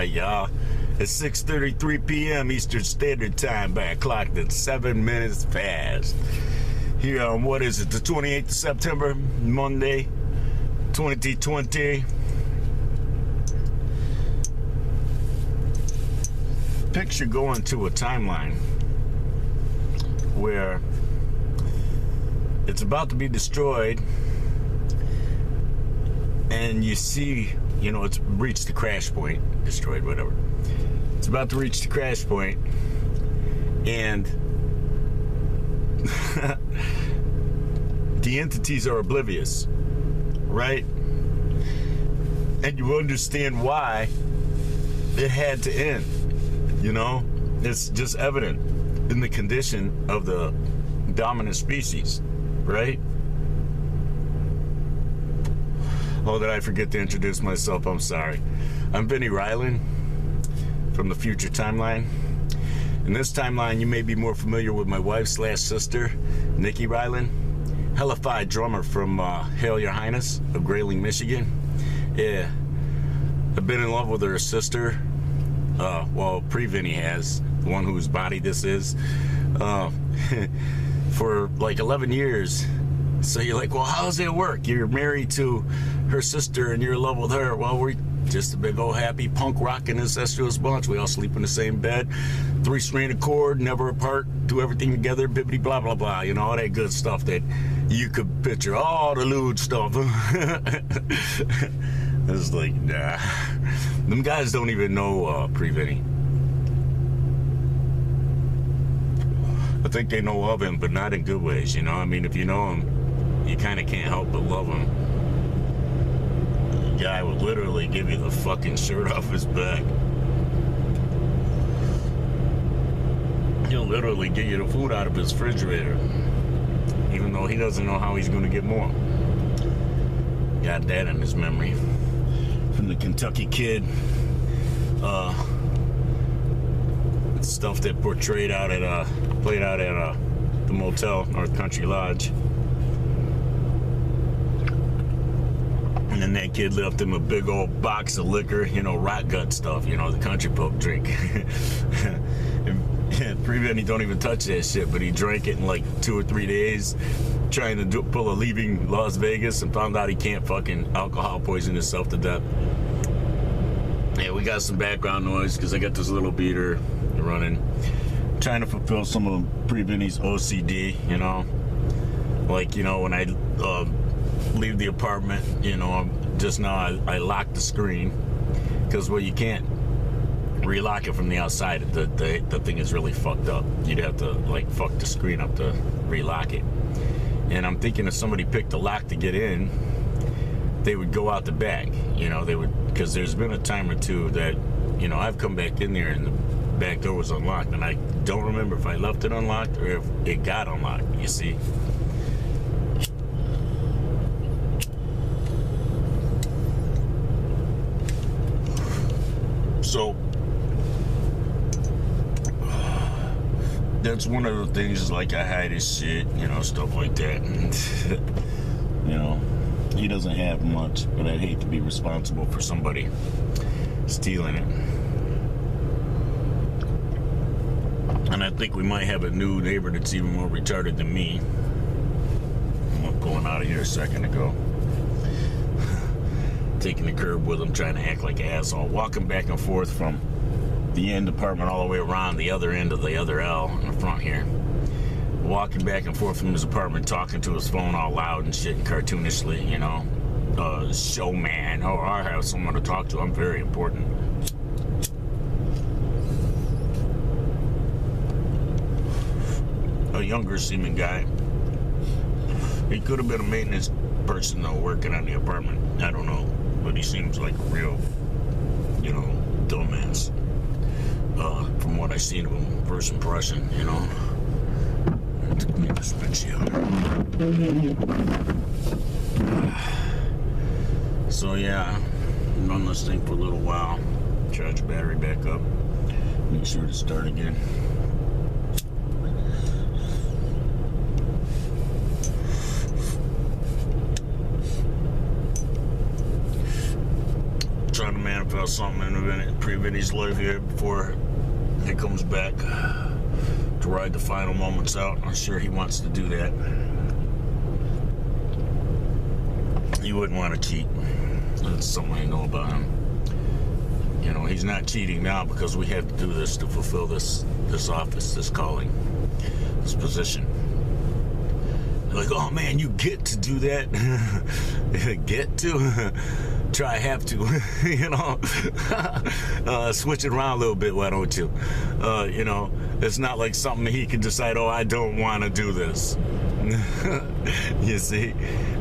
right, y'all. It's 6:33 p.m. Eastern Standard Time. Back clocked at 7 minutes past. Here on, what is it, the 28th of September, Monday, 2020. Picture going to a timeline where it's about to be destroyed, and you see, you know, it's reached the crash point, destroyed, whatever. It's about to reach the crash point, and the entities are oblivious, right? And you understand why it had to end, you know? It's just evident in the condition of the dominant species, right? Oh, did I forget to introduce myself? I'm sorry. I'm Vini Ryland from the future timeline. In this timeline, you may be more familiar with my wife/sister, Nikki Ryland, hellified drummer from Hail Your Highness of Grayling, Michigan. Yeah, I've been in love with her sister. Well, pre-Vini has, the one whose body this is, for like 11 years. So you're like, well, how does that work? You're married to her sister and you're in love with her. Well, we're just a big old happy punk rockin' incestuous bunch. We all sleep in the same bed, 3-stranded cord, never apart, do everything together, bibbity blah blah blah, you know, all that good stuff that you could picture, all the lewd stuff. It's like, nah, them guys don't even know pre-Vini. I think they know of him, but not in good ways, you know. I mean, if you know him, you kind of can't help but love him. The guy would literally give you the fucking shirt off his back. He'll literally get you the food out of his refrigerator, even though he doesn't know how he's going to get more. Got that in his memory from the Kentucky Kid. Stuff that played out at the motel, North Country Lodge. And then that kid left him a big old box of liquor, you know, rot gut stuff, you know, the country folk drink. Pre-Vini don't even touch that shit, but he drank it in like 2 or 3 days, trying to pull a leaving Las Vegas, and found out he can't fucking alcohol poison himself to death. Yeah, we got some background noise because I got this little beater running, trying to fulfill some of pre-Vini's OCD, you know, like, you know, when I leave the apartment, you know, just now I lock the screen, because, well, you can't relock it from the outside. The thing is really fucked up. You'd have to like fuck the screen up to relock it. And I'm thinking if somebody picked the lock to get in, they would go out the back, you know, they would, because there's been a time or two that, you know, I've come back in there and the back door was unlocked, and I don't remember if I left it unlocked or if it got unlocked, you see. So that's one of the things, like, I hide his shit, you know, stuff like that. And you know, he doesn't have much, but I'd hate to be responsible for somebody stealing it. And I think we might have a new neighbor that's even more retarded than me. I'm going out of here a second ago. Taking the curb with him, trying to act like an asshole. Walking back and forth from the end apartment all the way around the other end of the other L in the front here. Walking back and forth from his apartment, talking to his phone all loud and shit, and cartoonishly, you know. Showman. Oh, I have someone to talk to. I'm very important. A younger seeming guy. He could have been a maintenance person, though, working on the apartment. I don't know. But he seems like a real, you know, dumbass. From what I seen of him, first impression, you know. So yeah, run this thing for a little while. Charge the battery back up. Make sure to start again. trying to manifest something in Pre-Vini's life here before he comes back to ride the final moments out. I'm sure he wants to do that. He wouldn't want to cheat. That's something I know about him. You know, he's not cheating now because we had to do this to fulfill this office, this calling, this position. Like, oh man, you get to do that. Get to? Try have to. You know, switch it around a little bit, why don't you? You know, it's not like something he can decide, oh, I don't want to do this. You see?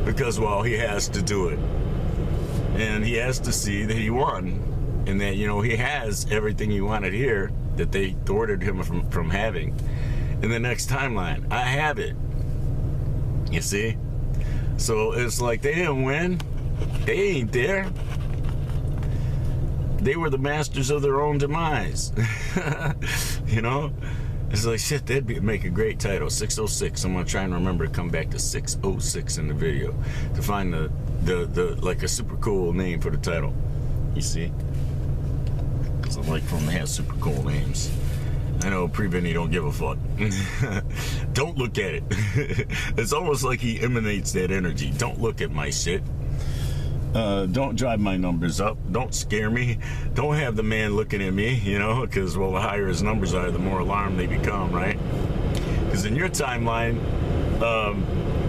Because, well, he has to do it. And he has to see that he won. And that, you know, he has everything he wanted here that they thwarted him from having. In the next timeline, I have it. You see? So it's like they didn't win. They ain't there. They were the masters of their own demise. You know? It's like, shit, that'd make a great title. 606. I'm going to try and remember to come back to 606 in the video to find the like a super cool name for the title. You see? Because I like for them to have super cool names. I know Pre-Vini don't give a fuck. Don't look at it. It's almost like he emanates that energy. Don't look at my shit. Don't drive my numbers up. Don't scare me. Don't have the man looking at me, you know, because, well, the higher his numbers are, the more alarmed they become, right? Because in your timeline,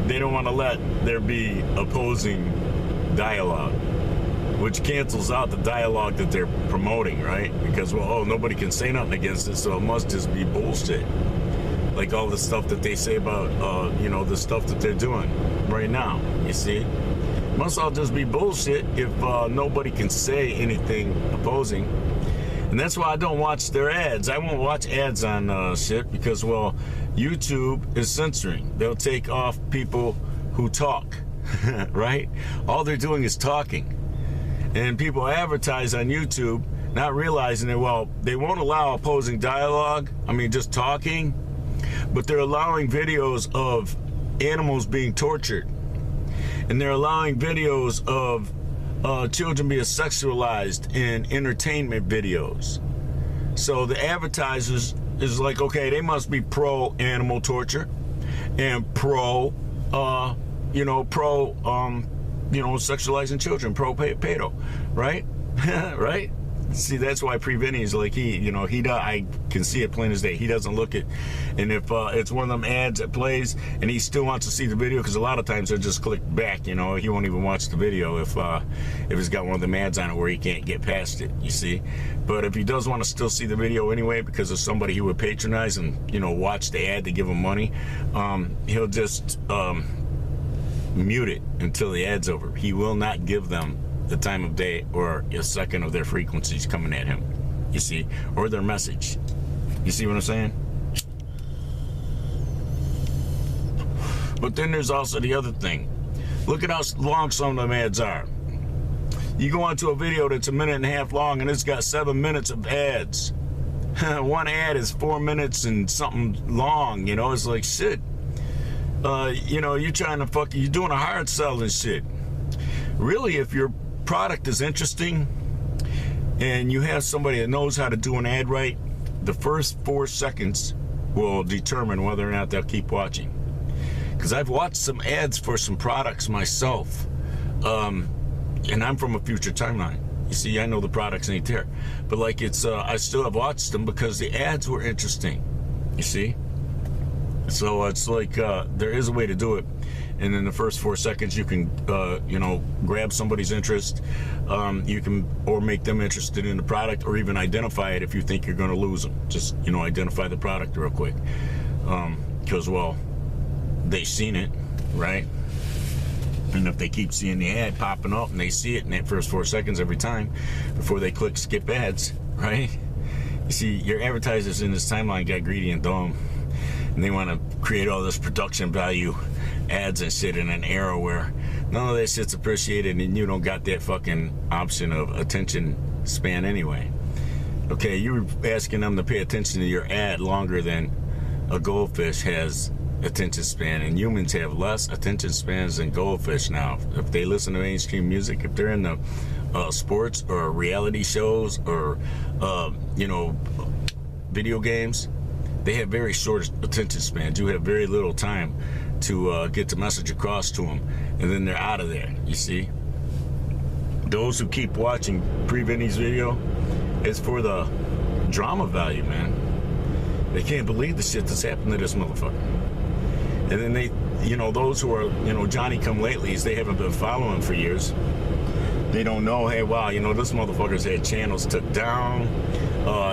they don't want to let there be opposing dialogue, which cancels out the dialogue that they're promoting, right? Because, well, oh, nobody can say nothing against it, so it must just be bullshit. Like all the stuff that they say about, you know, the stuff that they're doing right now, you see? Must all just be bullshit if nobody can say anything opposing. And that's why I don't watch their ads. I won't watch ads on shit because, well, YouTube is censoring. They'll take off people who talk, right? All they're doing is talking. And people advertise on YouTube, not realizing that, well, they won't allow opposing dialogue. I mean, just talking. But they're allowing videos of animals being tortured. And they're allowing videos of children being sexualized in entertainment videos. So the advertisers is like, okay, they must be pro-animal torture and pro sexualizing children, pro-pedo, right? Right? See, that's why Pre-Vini is like I can see it plain as day. He doesn't look it. And if it's one of them ads that plays and he still wants to see the video, because a lot of times he'll just click back, you know, he won't even watch the video if it's got one of them ads on it where he can't get past it, you see. But if he does want to still see the video anyway, because of somebody he would patronize and, you know, watch the ad to give him money, he'll just mute it until the ad's over. He will not give them the time of day or a second of their frequencies coming at him, you see, or their message. You see what I'm saying? But then there's also the other thing. Look at how long some of them ads are. You go onto a video that's 1.5 minutes long and it's got 7 minutes of ads. One ad is 4 minutes and something long, you know. It's like, shit. You know, you're trying to you're doing a hard sell and shit. Really, if your product is interesting and you have somebody that knows how to do an ad right, the first 4 seconds will determine whether or not they'll keep watching. Because I've watched some ads for some products myself, and I'm from a future timeline. You see, I know the products ain't there, but like I still have watched them because the ads were interesting. You see, so it's like there is a way to do it. And in the first 4 seconds, you can, grab somebody's interest. You can, or make them interested in the product, or even identify it if you think you're going to lose them. Just, you know, identify the product real quick. Because, well, they've seen it, right? And if they keep seeing the ad popping up and they see it in that first 4 seconds every time before they click skip ads, right? You see, your advertisers in this timeline got greedy and dumb. And they want to create all this production value ads and shit in an era where none of that shit's appreciated and you don't got that fucking option of attention span anyway. Okay, you're asking them to pay attention to your ad longer than a goldfish has attention span, and humans have less attention spans than goldfish now. If they listen to mainstream music, if they're in the sports or reality shows or, you know, video games, they have very short attention spans. You have very little time to get the message across to them, and then they're out of there, you see? Those who keep watching Vini's video, it's for the drama value, man. They can't believe the shit that's happened to this motherfucker. And then they, you know, those who are, you know, Johnny-come-latelys, they haven't been following for years. They don't know, hey, wow, you know, this motherfucker's had channels took down.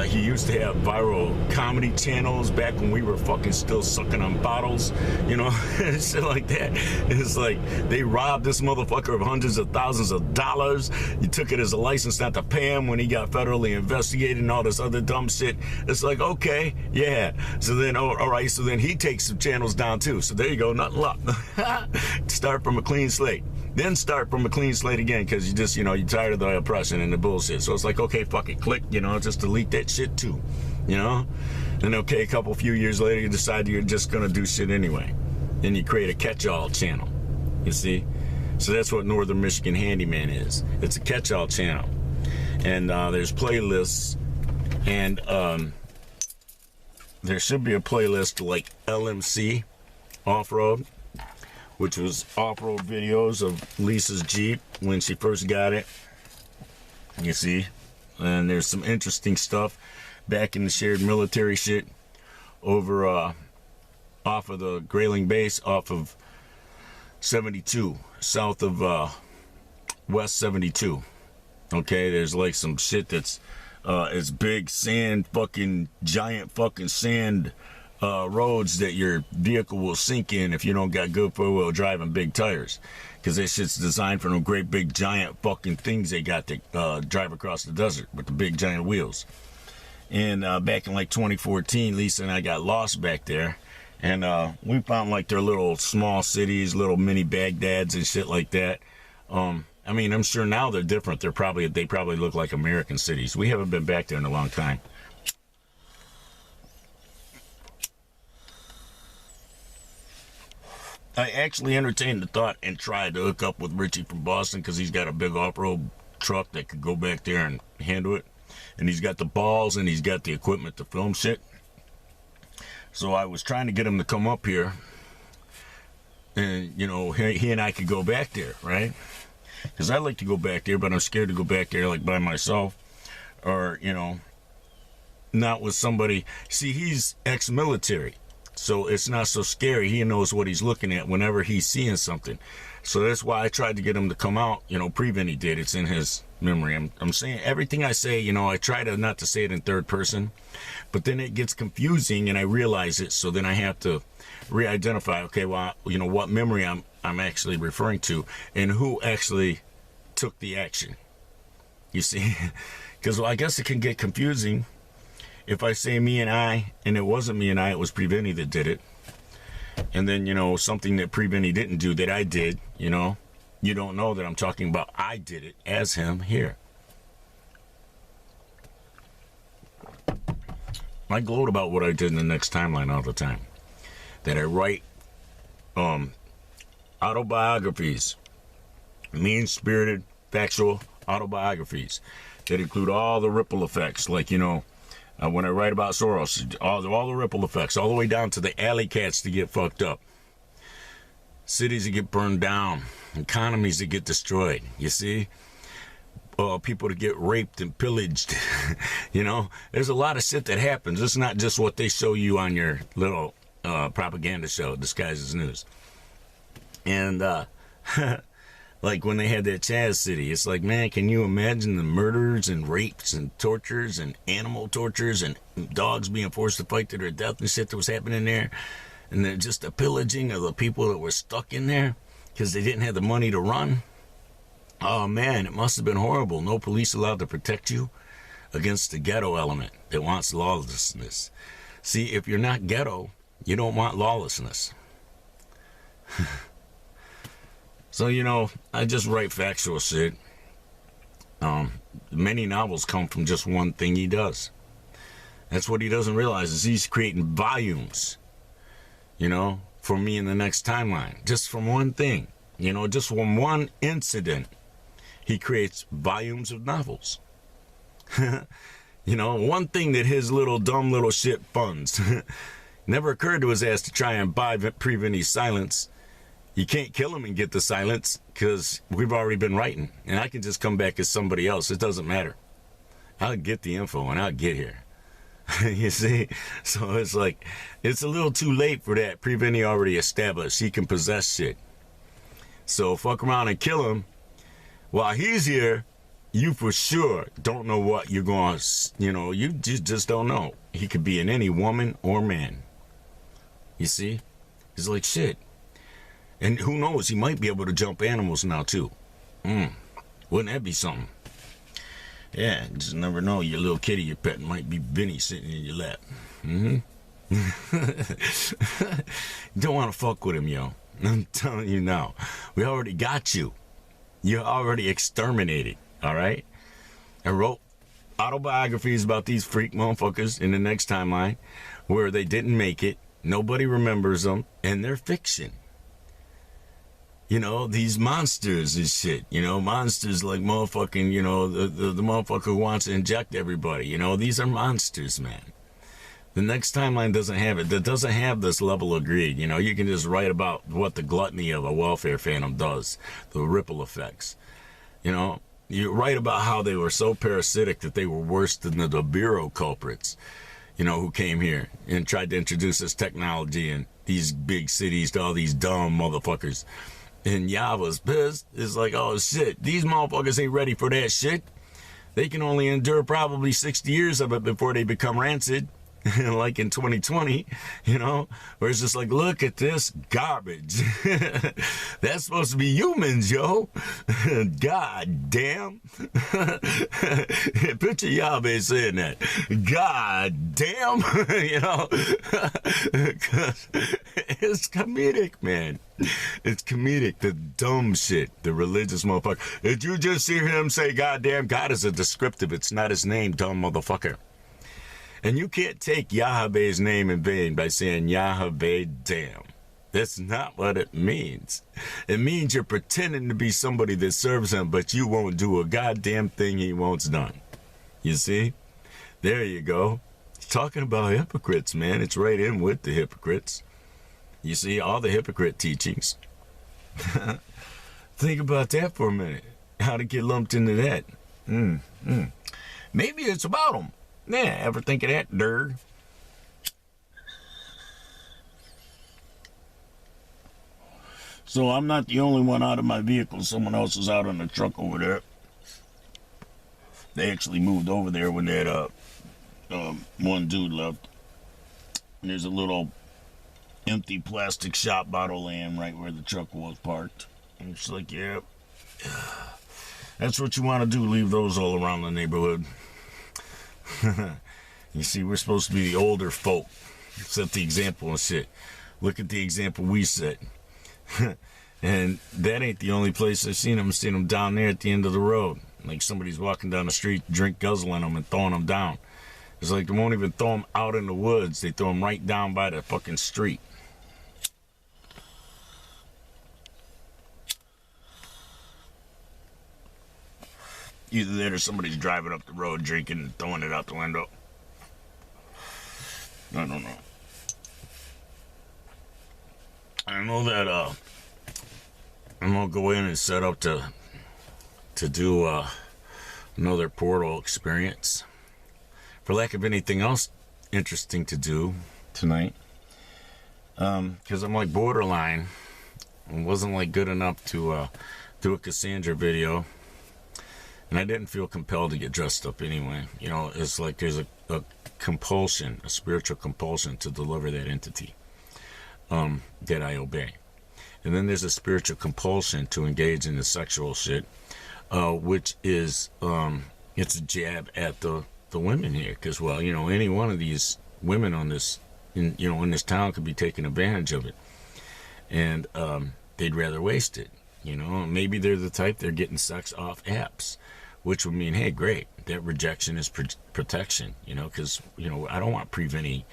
He used to have viral comedy channels back when we were fucking still sucking on bottles, you know, shit like that. It's like they robbed this motherfucker of hundreds of thousands of dollars. You took it as a license not to pay him when he got federally investigated and all this other dumb shit. It's like, okay, yeah. So then, oh, all right, so then he takes some channels down too. So there you go, nothing luck. Start from a clean slate. Then start from a clean slate again, because you just, you know, you're tired of the oppression and the bullshit. So it's like, okay, fuck it, click, you know, just delete that shit too, you know? Then, okay, a few years later, you decide you're just going to do shit anyway. Then you create a catch-all channel, you see? So that's what Northern Michigan Handyman is. It's a catch-all channel. And there's playlists, and there should be a playlist like LMC, Off-Road, which was off-road videos of Lisa's Jeep when she first got it, you see. And there's some interesting stuff back in the shared military shit over off of the Grayling base, off of 72, south of West 72. Okay, there's like some shit that's it's big sand, fucking giant fucking sand roads that your vehicle will sink in if you don't got good four-wheel drive and big tires, because this shit's designed for them great big giant fucking things they got to drive across the desert with the big giant wheels. And back in like 2014, Lisa and I got lost back there, and we found like their little small cities, little mini Bagdads and shit like that. I mean, I'm sure now they're different. They probably look like American cities. We haven't been back there in a long time. I actually entertained the thought and tried to hook up with Richie from Boston, because he's got a big off-road truck that could go back there and handle it. And he's got the balls and he's got the equipment to film shit. So I was trying to get him to come up here. And, you know, he and I could go back there, right? Because I like to go back there, but I'm scared to go back there like by myself. Or, you know, not with somebody. See, he's ex-military. So it's not so scary. He knows what he's looking at whenever he's seeing something. So that's why I tried to get him to come out. You know, Vini did. It's in his memory. I'm saying everything I say, you know, I try to not to say it in third person. But then it gets confusing and I realize it. So then I have to re-identify, okay, well, you know, what memory I'm actually referring to and who actually took the action. You see? Because well, I guess it can get confusing if I say me and I, and it wasn't me and I, it was Vini that did it. And then, you know, something that Vini didn't do that I did, you know, you don't know that I'm talking about I did it as him here. I gloat about what I did in the next timeline all the time. That I write autobiographies, mean-spirited, factual autobiographies that include all the ripple effects, like, you know, when I write about Soros, all the ripple effects, all the way down to the alley cats that get fucked up, cities that get burned down, economies that get destroyed, you see? People that get raped and pillaged, you know? There's a lot of shit that happens. It's not just what they show you on your little propaganda show disguised as news. And, like when they had that Chaz City, it's like, man, can you imagine the murders and rapes and tortures and animal tortures and dogs being forced to fight to their death and shit that was happening there? And then just the pillaging of the people that were stuck in there because they didn't have the money to run. Oh man, it must have been horrible. No police allowed to protect you against the ghetto element that wants lawlessness. See, if you're not ghetto, you don't want lawlessness. So, you know, I just write factual shit. Many novels come from just one thing he does. That's what he doesn't realize, is he's creating volumes, you know, for me in the next timeline. Just from one thing, you know, just from one incident. he creates volumes of novels. You know, one thing that his little dumb little shit funds never occurred to his ass to try and buy Pre-Vini's silence. You can't kill him and get the silence because we've already been writing, and I can just come back as somebody else. It doesn't matter. I'll get the info and I'll get here. You see? So it's like, it's a little too late for that. Pre-Vini already established he can possess shit. So fuck around and kill him. While he's here, you for sure don't know what you're going to, you know, you just don't know. He could be in any woman or man. You see? It's like shit. And who knows, he might be able to jump animals now too. Wouldn't that be something? Yeah, just never know. Your little kitty you're petting might be Vini sitting in your lap. You don't want to fuck with him, yo. I'm telling you now. We already got you. You're already exterminated, all right? I wrote autobiographies about these freak motherfuckers in the next timeline where they didn't make it, nobody remembers them, and they're fiction. You know, these monsters and shit, you know, monsters like motherfucking, you know, the motherfucker who wants to inject everybody, you know, these are monsters, man. The next timeline doesn't have it. That doesn't have this level of greed, you know. You can just write about what the gluttony of a welfare phantom does, the ripple effects. You know, you write about how they were so parasitic that they were worse than the bureau culprits, you know, who came here and tried to introduce this technology in these big cities to all these dumb motherfuckers. And Yava's pissed. It's like, oh shit, these motherfuckers ain't ready for that shit. They can only endure probably 60 years of it before they become rancid. Like in 2020, you know, where it's just like, look at this garbage. That's supposed to be humans, yo. God damn. Picture Yahweh saying that. God damn. You know, it's comedic, man. It's comedic, the dumb shit, the religious motherfucker. Did you just hear him say, God damn? God is a descriptive. It's not his name, dumb motherfucker. And you can't take Yahweh's name in vain by saying Yahweh damn. That's not what it means. It means you're pretending to be somebody that serves him, but you won't do a goddamn thing he wants done. You see? There you go. Talking about hypocrites, man. It's right in with the hypocrites. You see, all the hypocrite teachings. Think about that for a minute. How to get lumped into that. Maybe it's about them. Yeah, ever think of that, nerd? So I'm not the only one out of my vehicle. Someone else is out on the truck over there. They actually moved over there when that one dude left. And there's a little empty plastic shot bottle laying right where the truck was parked. And it's like, yeah, that's what you want to do. Leave those all around the neighborhood. You see, we're supposed to be the older folk. Set the example and shit. Look at the example we set. And that ain't the only place I've seen them. I've seen them down there at the end of the road. Like somebody's walking down the street, drink guzzling them and throwing them down. It's like they won't even throw them out in the woods. They throw them right down by the fucking street. Either that or somebody's driving up the road drinking and throwing it out the window. I don't know. I know that I'm gonna go in and set up to do another portal experience. For lack of anything else interesting to do tonight. Because I'm like borderline. It wasn't like good enough to do a Cassandra video. And I didn't feel compelled to get dressed up anyway. You know, it's like there's a compulsion, a spiritual compulsion to deliver that entity that I obey. And then there's a spiritual compulsion to engage in the sexual shit, which is, it's a jab at the women here. Because, well, you know, any one of these women on this, in this town could be taking advantage of it. And they'd rather waste it. You know, maybe they're the type they're getting sex off apps. Which would mean, hey, great, that rejection is protection, you know, because, you know, I don't want Pre-Vini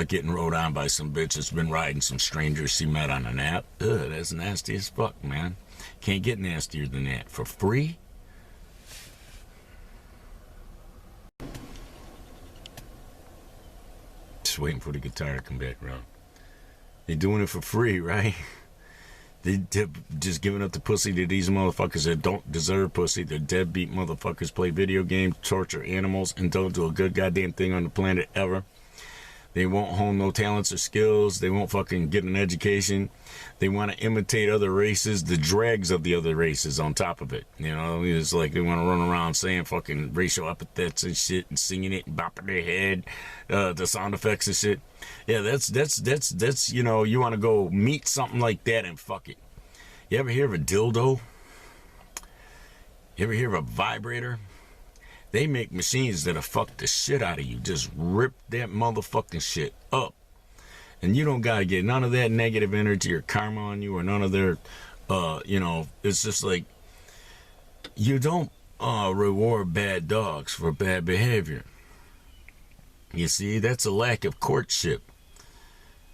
getting rode on by some bitch that's been riding some stranger she met on an app. Ugh, that's nasty as fuck, man. Can't get nastier than that. For free? Just waiting for the guitar to come back around. They're doing it for free, right? They're just giving up the pussy to these motherfuckers that don't deserve pussy. They're deadbeat motherfuckers, play video games, torture animals, and don't do a good goddamn thing on the planet ever. They won't hone no talents or skills. They won't fucking get an education. They want to imitate other races, the dregs of the other races on top of it. You know, it's like they want to run around saying fucking racial epithets and shit and singing it and bopping their head, the sound effects and shit. Yeah, that's you know, you want to go meet something like that and fuck it. You ever hear of a dildo? You ever hear of a vibrator? They make machines that'll fuck the shit out of you. Just rip that motherfucking shit up. And you don't gotta get none of that negative energy or karma on you or none of their, you know, it's just like, you don't reward bad dogs for bad behavior. You see, that's a lack of courtship.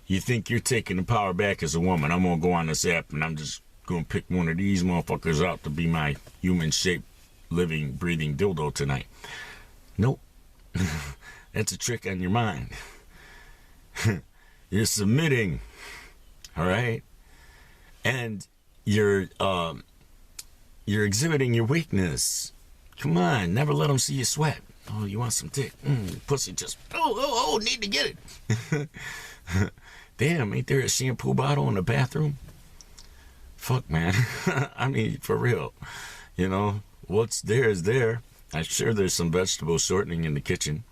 You think you're taking the power back as a woman. I'm gonna go on this app and I'm just gonna pick one of these motherfuckers out to be my human-shaped living, breathing dildo tonight. Nope. That's a trick on your mind. You're submitting, all right? And you're exhibiting your weakness. Come on, never let them see you sweat. Oh, you want some dick? Pussy just, need to get it. Damn, ain't there a shampoo bottle in the bathroom? Fuck, man. I mean, for real. You know, what's there is there. I'm sure there's some vegetable shortening in the kitchen.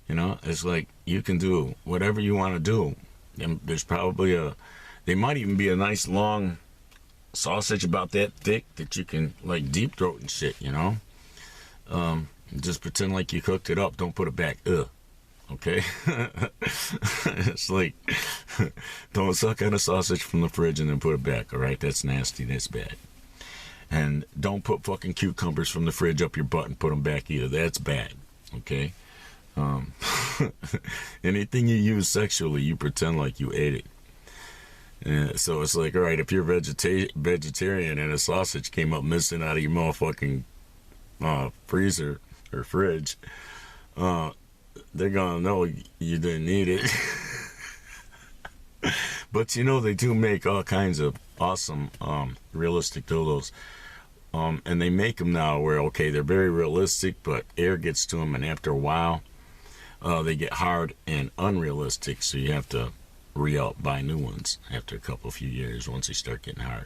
You know, it's like you can do whatever you want to do. And there's probably there might even be a nice long sausage about that thick that you can like deep throat and shit, you know. Just pretend like you cooked it up. Don't put it back. Okay? It's like, don't suck on a sausage from the fridge and then put it back, all right? That's nasty. That's bad. And don't put fucking cucumbers from the fridge up your butt and put them back either. That's bad, okay? Anything you use sexually, you pretend like you ate it. So it's like, all right, if you're vegetarian and a sausage came up missing out of your motherfucking freezer or fridge, they're gonna know you didn't eat it. But you know, they do make all kinds of awesome realistic dildos. And they make them now where, okay, they're very realistic, but air gets to them, and after a while, they get hard and unrealistic, so you have to buy new ones after a few years once they start getting hard.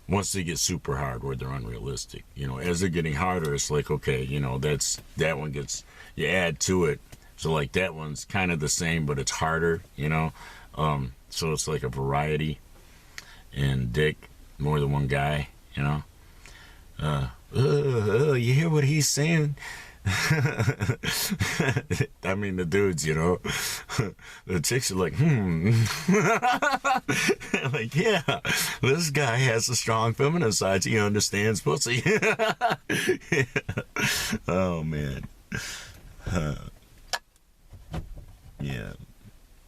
Once they get super hard where they're unrealistic, you know, as they're getting harder, it's like, okay, you know, that one gets, you add to it, so like that one's kind of the same, but it's harder, you know, so it's like a variety in dick, more than one guy, you know. You hear what he's saying? I mean, the dudes, you know, the chicks are like, like, yeah, this guy has a strong feminine side. He understands pussy. Yeah. Oh man, yeah,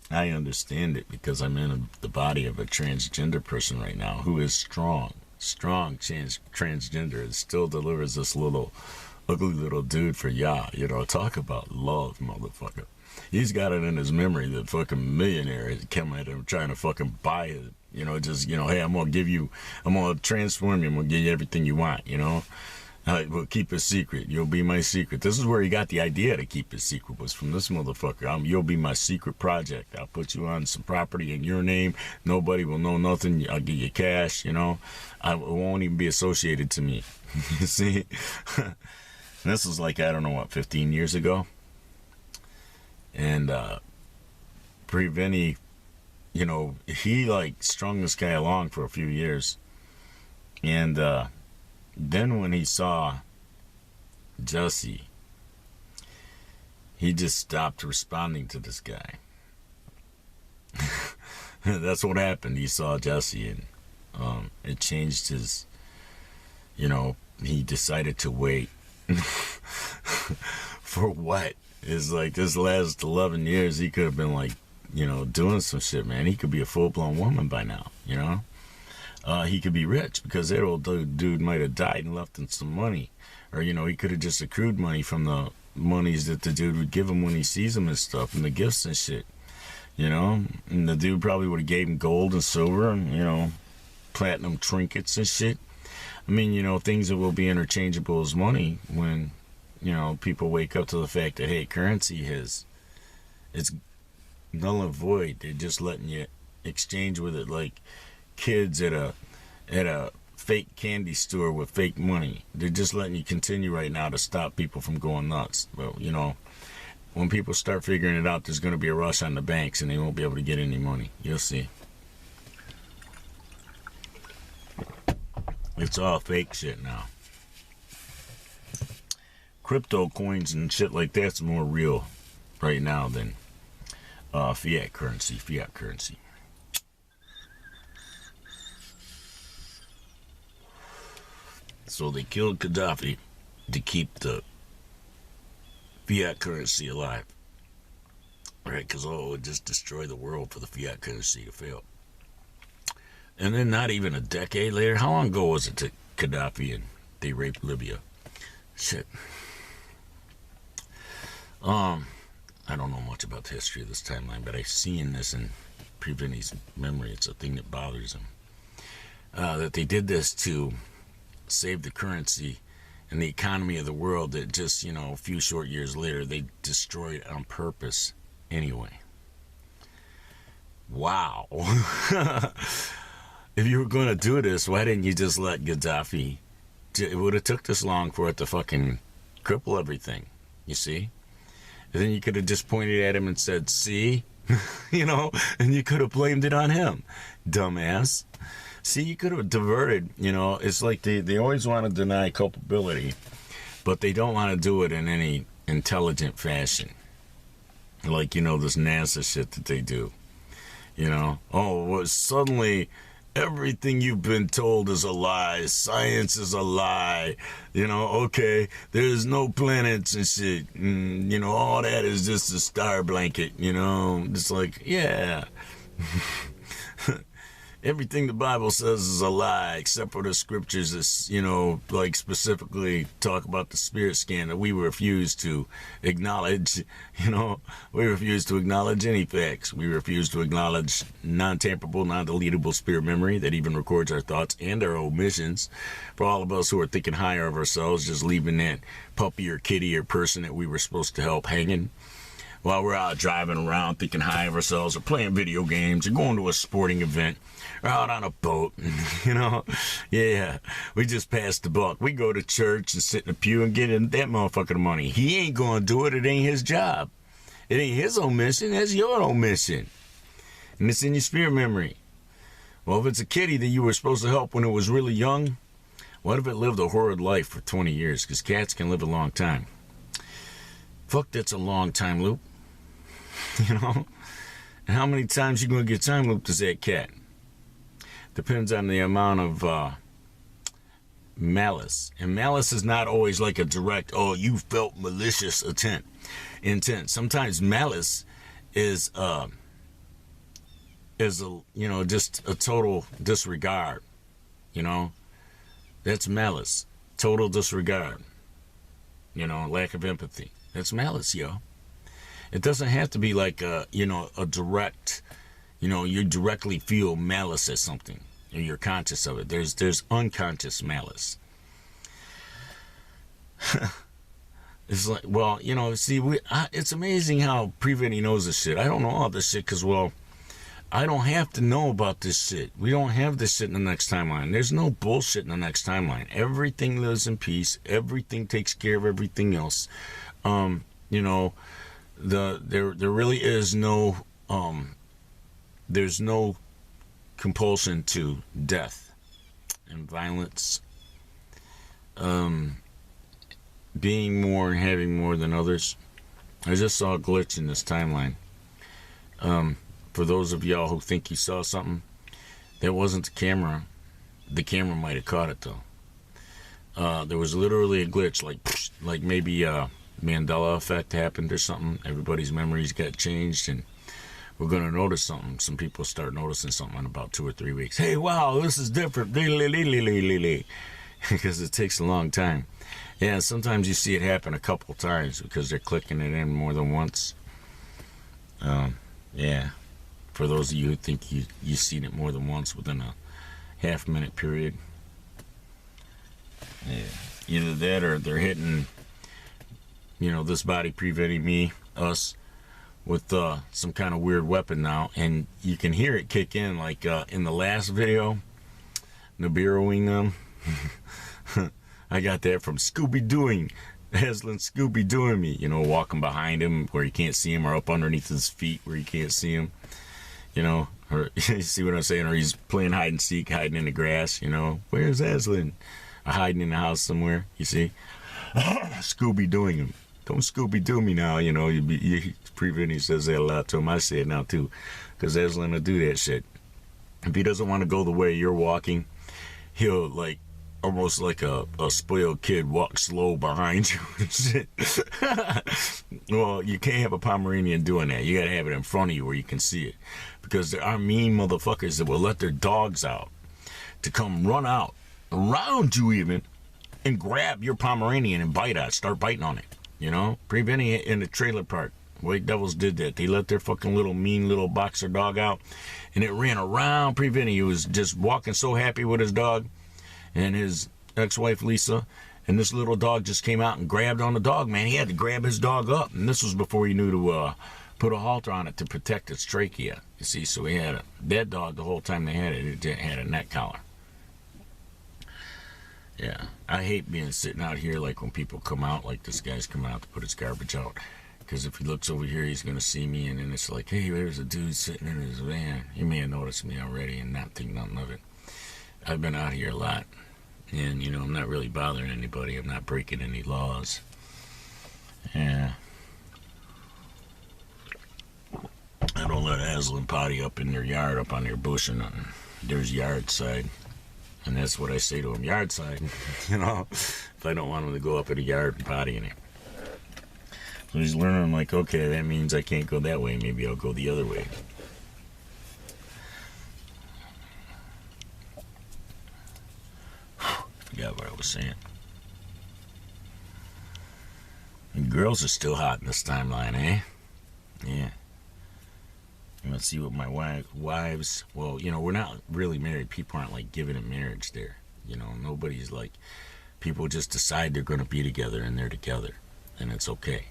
I understand it because I'm in the body of a transgender person right now who is strong transgender and still delivers this little ugly little dude for ya. You know, talk about love, motherfucker. He's got it in his memory that fucking millionaire has come at him trying to fucking buy it. You know, just, you know, hey, I'm gonna transform you, I'm gonna give you everything you want, you know. We'll keep it secret. You'll be my secret. This is where he got the idea to keep it secret, was from this motherfucker. You'll be my secret project. I'll put you on some property in your name. Nobody will know nothing. I'll give you cash, you know. It won't even be associated to me. You see? This was like, I don't know what, 15 years ago. And Vini, you know, he like strung this guy along for a few years. And then when he saw Jesse, he just stopped responding to this guy. That's what happened. He saw Jesse and it changed his, you know, he decided to wait. For what? It's like this last 11 years he could have been like, you know, doing some shit, man. He could be a full-blown woman by now, you know. He could be rich because that old dude might have died and left him some money, or, you know, he could have just accrued money from the monies that the dude would give him when he sees him and stuff, and the gifts and shit. You know, and the dude probably would have gave him gold and silver and, you know, platinum trinkets and shit. I mean, you know, things that will be interchangeable as money when, you know, people wake up to the fact that, hey, currency it's null and void. They're just letting you exchange with it like kids at a fake candy store with fake money. They're just letting you continue right now to stop people from going nuts. But, you know, when people start figuring it out, there's going to be a rush on the banks and they won't be able to get any money. You'll see. It's all fake shit now. Crypto coins and shit like that's more real right now than fiat currency. So they killed Gaddafi to keep the fiat currency alive, right? Because, it would just destroy the world for the fiat currency to fail. And then not even a decade later, how long ago was it to Gaddafi and they raped Libya? Shit. I don't know much about the history of this timeline, but I've seen this in Vini's memory. It's a thing that bothers him. That they did this to save the currency and the economy of the world, that just, you know, a few short years later, they destroyed on purpose anyway. Wow. If you were going to do this, why didn't you just let Gaddafi? It would have took this long for it to fucking cripple everything, you see? And then you could have just pointed at him and said, see? You know, and you could have blamed it on him. Dumbass. See, you could have diverted, you know, it's like they always want to deny culpability, but they don't want to do it in any intelligent fashion. Like, you know, this NASA shit that they do. You know, well, suddenly everything you've been told is a lie. Science is a lie. You know, okay, there's no planets and shit. And, you know, all that is just a star blanket, you know. It's like, yeah. Everything the Bible says is a lie, except for the scriptures that, you know, like specifically talk about the spirit scan that we refuse to acknowledge. You know, we refuse to acknowledge any facts. We refuse to acknowledge non-tamperable, non-deletable spirit memory that even records our thoughts and our omissions. For all of us who are thinking higher of ourselves, just leaving that puppy or kitty or person that we were supposed to help hanging while we're out driving around thinking high of ourselves, or playing video games, or going to a sporting event, or out on a boat, you know. Yeah, we just passed the buck. We go to church and sit in a pew and get in that motherfucking money. He ain't gonna do it. It ain't his job. It ain't his own mission. That's your own mission. And it's in your spirit memory. Well, if it's a kitty that you were supposed to help when it was really young, what if it lived a horrid life for 20 years? Because cats can live a long time. Fuck, that's a long time loop. You know? And how many times you gonna get time looped as that cat? Depends on the amount of malice. And malice is not always like a direct, oh, you felt malicious intent. Sometimes malice is a, you know, just a total disregard. You know? That's malice. Total disregard. You know, lack of empathy. That's malice, yo. It doesn't have to be like a, you know, a direct, you know, you directly feel malice at something, or you're conscious of it. There's unconscious malice. It's like, well, you know, see, it's amazing how Vini knows this shit. I don't know all this shit because, well, I don't have to know about this shit. We don't have this shit in the next timeline. There's no bullshit in the next timeline. Everything lives in peace. Everything takes care of everything else. You know, there really is no there's no compulsion to death and violence, being more and having more than others. I just saw a glitch in this timeline. For those of y'all who think you saw something, that wasn't the camera. The camera might have caught it though. There was literally a glitch, like maybe Mandela effect happened or something. Everybody's memories got changed, and we're going to notice something. Some people start noticing something in about 2 or 3 weeks. Hey, wow, this is different. Because it takes a long time. Yeah, sometimes you see it happen a couple times because they're clicking it in more than once. Yeah, for those of you who think you've seen it more than once within a half-minute period. Yeah, either that or they're hitting, this body preventing me, us, with some kind of weird weapon now, and you can hear it kick in, like in the last video, Nibiruing them. I got that from Scooby-Dooing, Aslan Scooby-Dooing me, walking behind him where you can't see him, or up underneath his feet where you can't see him, or you see what I'm saying, or he's playing hide and seek, hiding in the grass, where's Aslan? Or hiding in the house somewhere, you see? Scooby-Dooing him. Don't Scooby-Doo me now, Vini says that a lot to him. I say it now too, because Aslan will do that shit. If he doesn't want to go the way you're walking, he'll almost like a spoiled kid walk slow behind you and shit. Well, you can't have a Pomeranian doing that. You gotta have it in front of you where you can see it, because there are mean motherfuckers that will let their dogs out to come run out around you even and grab your Pomeranian and start biting on it. Pre-Vini in the trailer park, White Devils did that. They let their fucking mean little boxer dog out, and it ran around Pre-Vini. He was just walking so happy with his dog and his ex-wife Lisa, and this little dog just came out and grabbed on the dog, man. He had to grab his dog up, and this was before he knew to put a halter on it to protect its trachea. You see, so he had that dog the whole time they had it. It had a neck collar. Yeah, I hate sitting out here like when people come out, like this guy's coming out to put his garbage out. Because if he looks over here, he's going to see me, and then it's like, hey, there's a dude sitting in his van. He may have noticed me already and not think nothing of it. I've been out here a lot, and, I'm not really bothering anybody. I'm not breaking any laws. Yeah. I don't let Aslan potty up in their yard, up on their bush or nothing. There's yard side. And that's what I say to him, yard side, if I don't want him to go up in the yard and potty in it. So he's learning, okay, that means I can't go that way. Maybe I'll go the other way. Forgot what I was saying. And girls are still hot in this timeline, eh? Yeah. Let's see what my wives, well, we're not really married. People aren't giving in marriage there. Nobody's people just decide they're going to be together and they're together. And it's okay,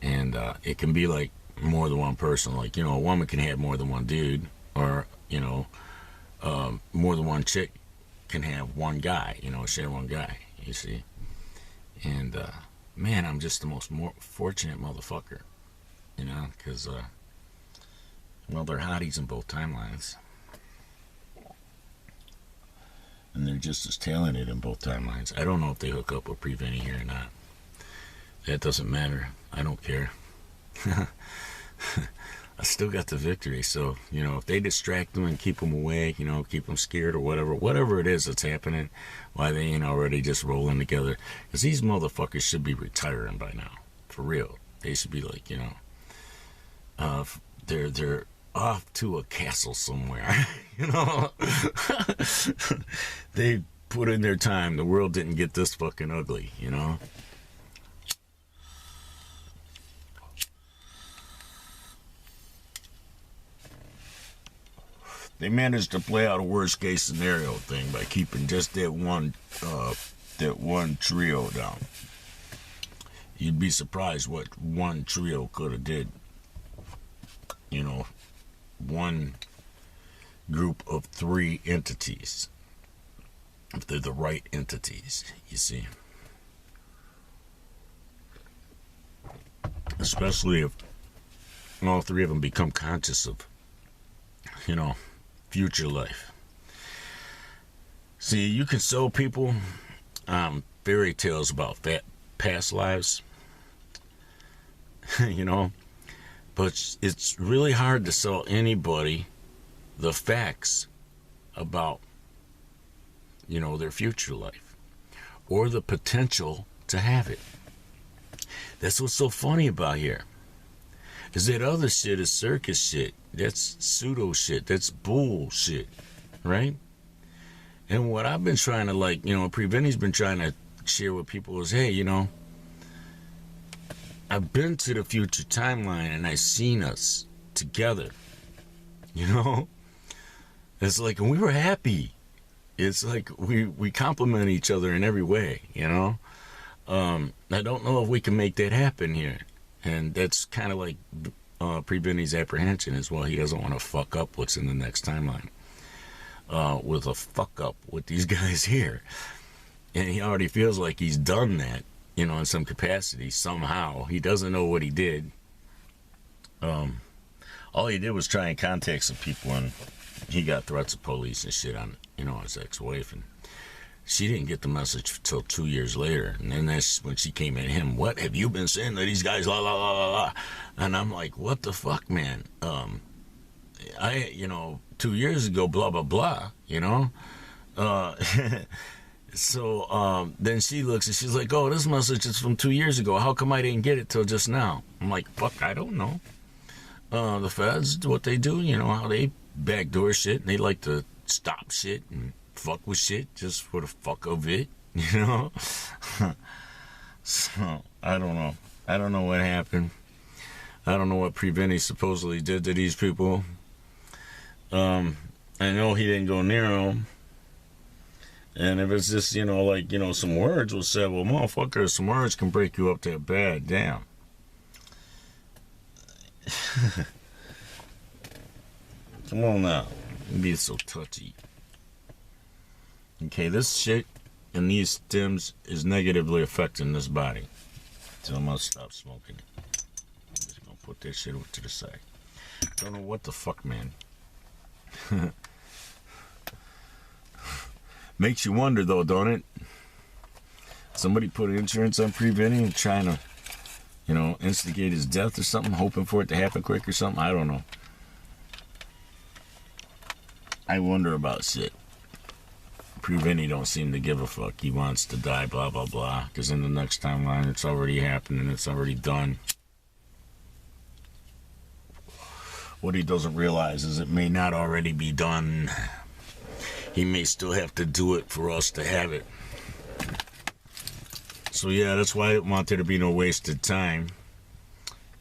And it can be more than one person. A woman can have more than one dude, or, more than one chick can have one guy, share one guy, you see. And, man, I'm just the most fortunate motherfucker, because, well, they're hotties in both timelines. And they're just as talented in both timelines. I don't know if they hook up with Pre-Vini here or not. That doesn't matter. I don't care. I still got the victory. So, if they distract them and keep them away, keep them scared or whatever it is that's happening, why they ain't already just rolling together. Because these motherfuckers should be retiring by now. For real. They should be they're off to a castle somewhere, They put in their time. The world didn't get this fucking ugly, They managed to play out a worst case scenario thing by keeping just that one trio down. You'd be surprised what one trio could have did. One group of 3 entities, if they're the right entities, you see. Especially if all 3 of them become conscious of, future life. See, you can sell people fairy tales about past lives, but it's really hard to sell anybody the facts about, their future life or the potential to have it. That's what's so funny about here. Is that other shit is circus shit. That's pseudo shit. That's bullshit, right? And what I've been trying to Pre-Vini's been trying to share with people is, hey, you know, I've been to the future timeline and I've seen us together. You know? It's like, and we were happy. It's like we complement each other in every way, you know? I don't know if we can make that happen here. And that's kind of like Pre-Vini's apprehension as well. He doesn't want to fuck up what's in the next timeline with a fuck up with these guys here. And he already feels like he's done that, you know, in some capacity, somehow. He doesn't know what he did. All he did was try and contact some people, and he got threats of police and shit on, you know, his ex-wife. And she didn't get the message until 2 years later. And then that's when she came at him. What have you been saying to these guys? La, la, la, la, la. And I'm like, what the fuck, man? You know, 2 years ago, blah, blah, blah, you know? So then she looks and she's like, oh, this message is from 2 years ago. How come I didn't get it till just now? I'm like, fuck, I don't know. The feds, what they do, you know, how they backdoor shit, and they like to stop shit and fuck with shit just for the fuck of it, you know? So, I don't know. I don't know what happened. I don't know what Pre-Vini supposedly did to these people. I know he didn't go near them. And if it's just, you know, like, you know, some words will say, well, motherfucker, some words can break you up that bad. Damn. Come on now. Don't be so touchy. Okay, this shit and these stems is negatively affecting this body. So I'm gonna stop smoking it. I'm just gonna put that shit over to the side. Don't know what the fuck, man. Makes you wonder, though, don't it? Somebody put insurance on Pre-Vini and trying to, you know, instigate his death or something, hoping for it to happen quick or something. I don't know. I wonder about shit. Pre-Vini don't seem to give a fuck. He wants to die, blah, blah, blah. Because in the next timeline, it's already happening. It's already done. What he doesn't realize is it may not already be done. He may still have to do it for us to have it. So yeah, that's why I didn't want there to be no wasted time.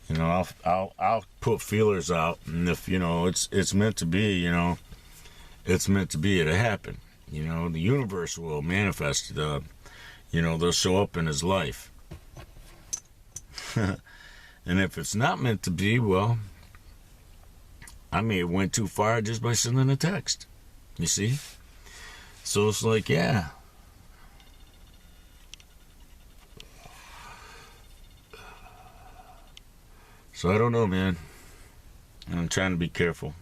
You know, I'll put feelers out, and if, you know, it's meant to be, you know, it's meant to be. It'll happen. You know, the universe will manifest it. You know, they'll show up in his life. And if it's not meant to be, well, I may have went too far just by sending a text. You see? So it's like, yeah. So I don't know, man. I'm trying to be careful.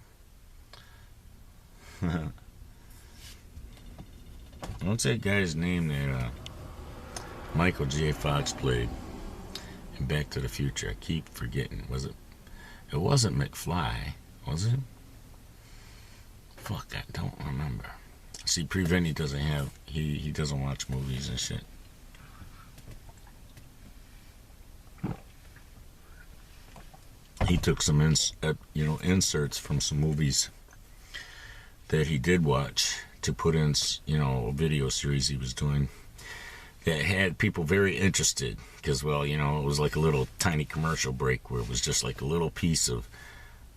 What's that guy's name that Michael J. Fox played in Back to the Future? I keep forgetting. Was it? It wasn't McFly, was it? Fuck, I don't remember. See, Pre-Vini doesn't have, he doesn't watch movies and shit. He took some inserts from some movies that he did watch to put in, you know, a video series he was doing that had people very interested because, well, you know, it was like a little tiny commercial break where it was just like a little piece of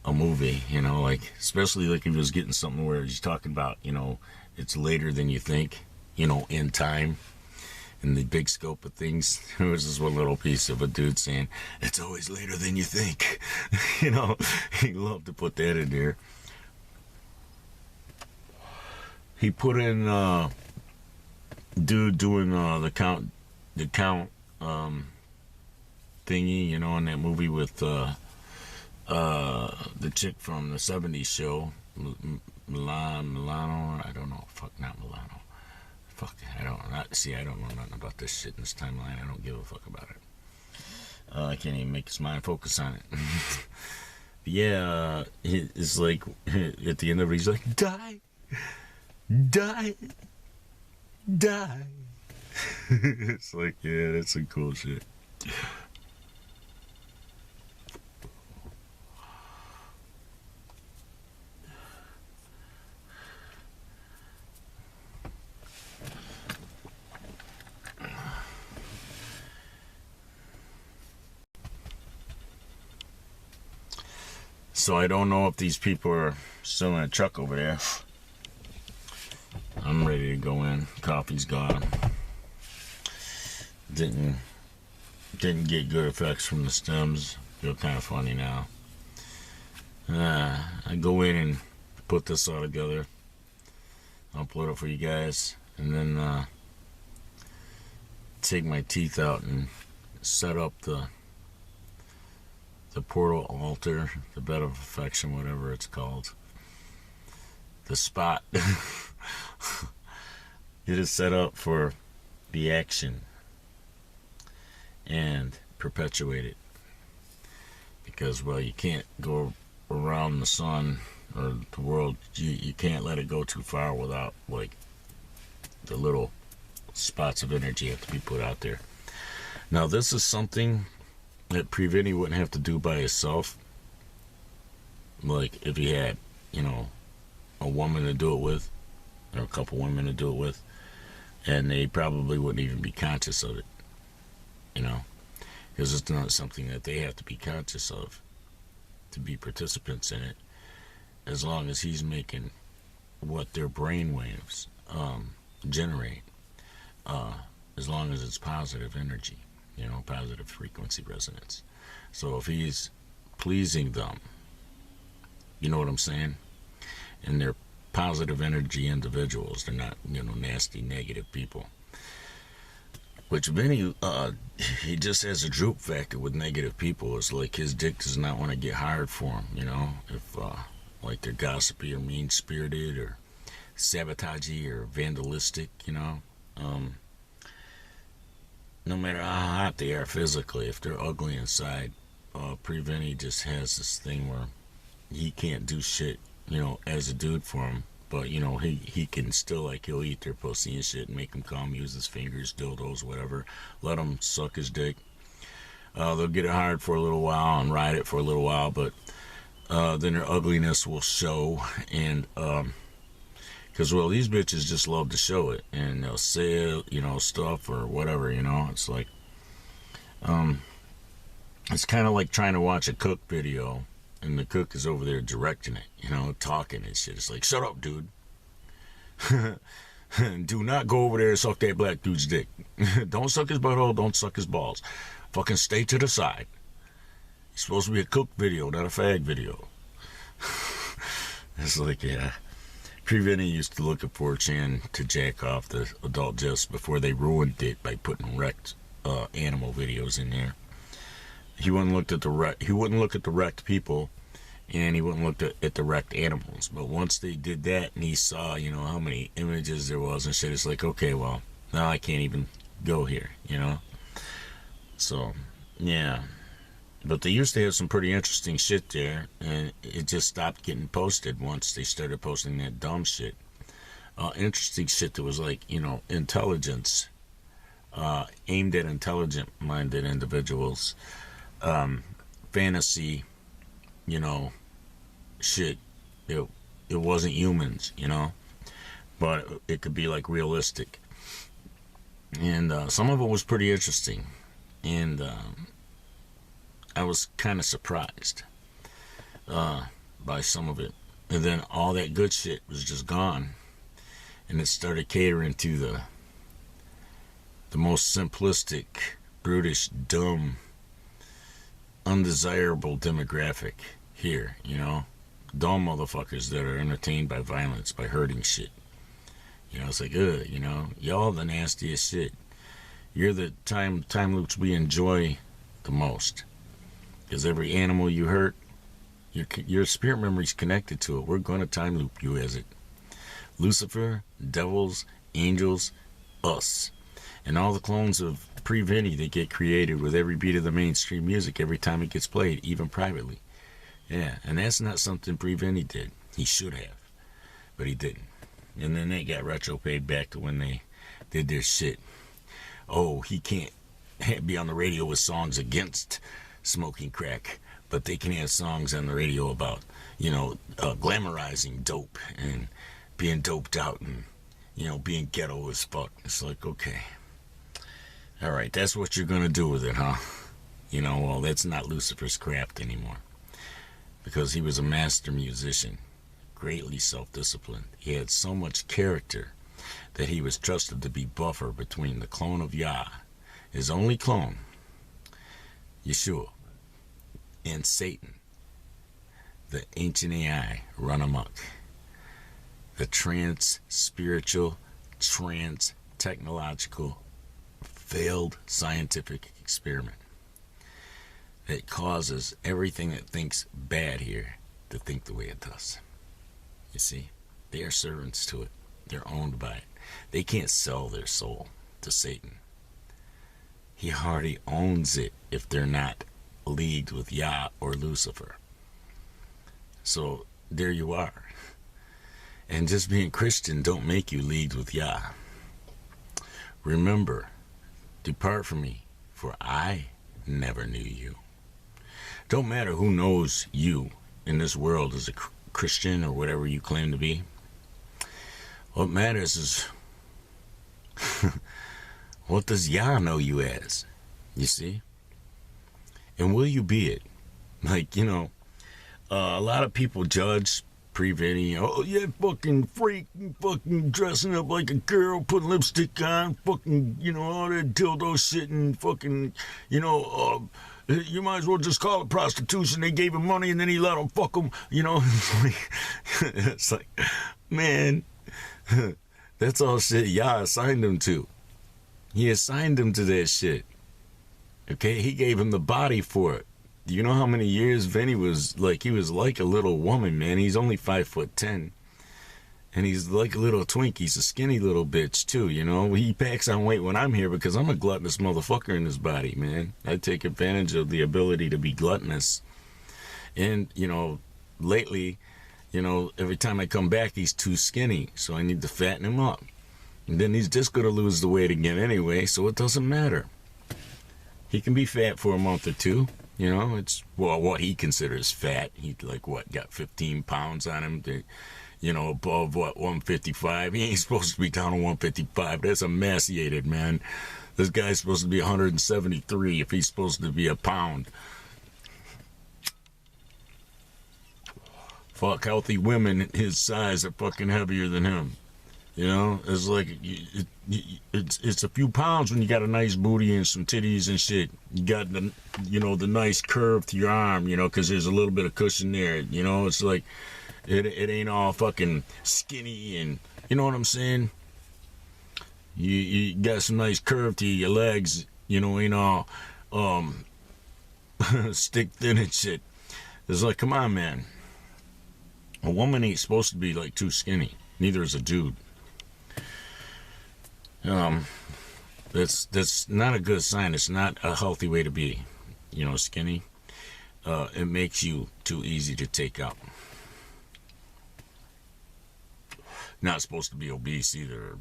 a movie, you know, like, especially like if he was getting something where he's talking about, you know, it's later than you think, you know, in time, in the big scope of things. There was this one little piece of a dude saying, it's always later than you think. You know, he loved to put that in there. He put in dude doing the count thingy, you know, in that movie with the chick from the 70s show, Milano, I don't know, fuck, not Milano. Fuck, I don't know nothing about this shit in this timeline. I don't give a fuck about it. I can't even make his mind focus on it. Yeah, it's like, at the end of it, he's like, die. It's like, yeah, that's some cool shit. So I don't know if these people are still in a truck over there. I'm ready to go in. Coffee's gone. Didn't get good effects from the stems. Feel kind of funny now. I go in and put this all together. I'll upload it for you guys, and then take my teeth out and set up the portal altar, the bed of affection, whatever it's called. The spot. It is set up for the action and perpetuate it. Because, well, you can't go around the sun or the world. You can't let it go too far without, like, the little spots of energy have to be put out there. Now, this is something that Vini wouldn't have to do by himself. Like, if he had, you know, a woman to do it with, or a couple women to do it with, and they probably wouldn't even be conscious of it, you know, because it's not something that they have to be conscious of to be participants in it, as long as he's making what their brain waves generate, as long as it's positive energy, you know, positive frequency resonance. So if he's pleasing them, you know what I'm saying? And they're positive energy individuals. They're not, you know, nasty, negative people. Which Vini, he just has a droop factor with negative people. It's like his dick does not want to get hard for him, you know? If, like, they're gossipy or mean-spirited or sabotagey or vandalistic, you know? No matter how hot they are physically, if they're ugly inside, Vini just has this thing where he can't do shit, you know, as a dude for him. But, you know, he can still, like, he'll eat their pussy and shit and make them come, use his fingers, dildos, whatever. Let them suck his dick. They'll get it hard for a little while and ride it for a little while, but then their ugliness will show. And, because, well, these bitches just love to show it. And they'll say, you know, stuff or whatever, you know. It's like, it's kind of like trying to watch a cook video. And the cook is over there directing it, you know, talking and shit. It's like, shut up, dude. Do not go over there and suck that black dude's dick. Don't suck his butthole, don't suck his balls. Fucking stay to the side. It's supposed to be a cook video, not a fag video. It's like, yeah. Vini used to look at 4chan to jack off the adult just before they ruined it by putting wrecked animal videos in there. He wouldn't look at the wrecked people, and he wouldn't look at the wrecked animals. But once they did that, and he saw, you know, how many images there was and shit, it's like, okay, well, now I can't even go here, you know. So, yeah. But they used to have some pretty interesting shit there, and it just stopped getting posted once they started posting that dumb shit. Interesting shit that was like, you know, intelligence, aimed at intelligent-minded individuals. Fantasy, you know, shit. It wasn't humans, you know, but it could be like realistic. And some of it was pretty interesting, and I was kind of surprised by some of it. And then all that good shit was just gone, and it started catering to the most simplistic, brutish, dumb, undesirable demographic here, you know, dumb motherfuckers that are entertained by violence, by hurting shit. You know, it's like, you know, y'all the nastiest shit. You're the time loops we enjoy the most, because every animal you hurt, your spirit memory's connected to it. We're going to time loop you as it. Lucifer, devils, angels, us, and all the clones of Vini that get created with every beat of the mainstream music every time it gets played, even privately. Yeah, and that's not something Vini did. He should have, but he didn't. And then they got retro paid back to when they did their shit. Oh, he can't be on the radio with songs against smoking crack, but they can have songs on the radio about, you know, glamorizing dope and being doped out and, you know, being ghetto as fuck. It's like, okay. All right, that's what you're going to do with it, huh? You know, well, that's not Lucifer's craft anymore. because he was a master musician, greatly self-disciplined. He had so much character that he was trusted to be buffer between the clone of Yah, his only clone, Yeshua, and Satan, the ancient AI run amok, the trans-spiritual, trans-technological, failed scientific experiment that causes everything that thinks bad here to think the way it does. You see, they are servants to it. They're owned by it. They can't sell their soul to Satan. He already owns it if they're not leagued with Yah or Lucifer. So there you are. And just being Christian don't make you leagued with Yah. Remember, depart from me, for I never knew you. Don't matter who knows you in this world as a Christian or whatever you claim to be. What matters is what does Yah know you as? You see? And will you be it? Like, a lot of people judge pre-Vini. Oh, yeah, fucking freak, fucking dressing up like a girl, putting lipstick on, fucking, all that dildo shit and fucking, you might as well just call it prostitution. They gave him money and then he let them fuck them, It's like, man, that's all shit Yah assigned him to. He assigned him to that shit. Okay, he gave him the body for it. Do you know how many years Vini was like? He was like a little woman, man. He's only 5'10", and he's like a little twink. He's a skinny little bitch too, He packs on weight when I'm here because I'm a gluttonous motherfucker in his body, man. I take advantage of the ability to be gluttonous, and lately, every time I come back, he's too skinny, so I need to fatten him up, and then he's just gonna lose the weight again anyway, so it doesn't matter. He can be fat for a month or two. It's, what he considers fat. He, got 15 pounds on him, above, 155. He ain't supposed to be down to 155. That's emaciated, man. This guy's supposed to be 173 if he's supposed to be a pound. Fuck, healthy women his size are fucking heavier than him. It's like, it's a few pounds when you got a nice booty and some titties and shit. You got the, the nice curve to your arm, because there's a little bit of cushion there. It's like, it ain't all fucking skinny and, you know what I'm saying? You got some nice curve to your legs, ain't all, stick thin and shit. It's like, come on, man. A woman ain't supposed to be, too skinny. Neither is a dude. That's not a good sign. It's not a healthy way to be, skinny. It makes you too easy to take out. Not supposed to be obese either,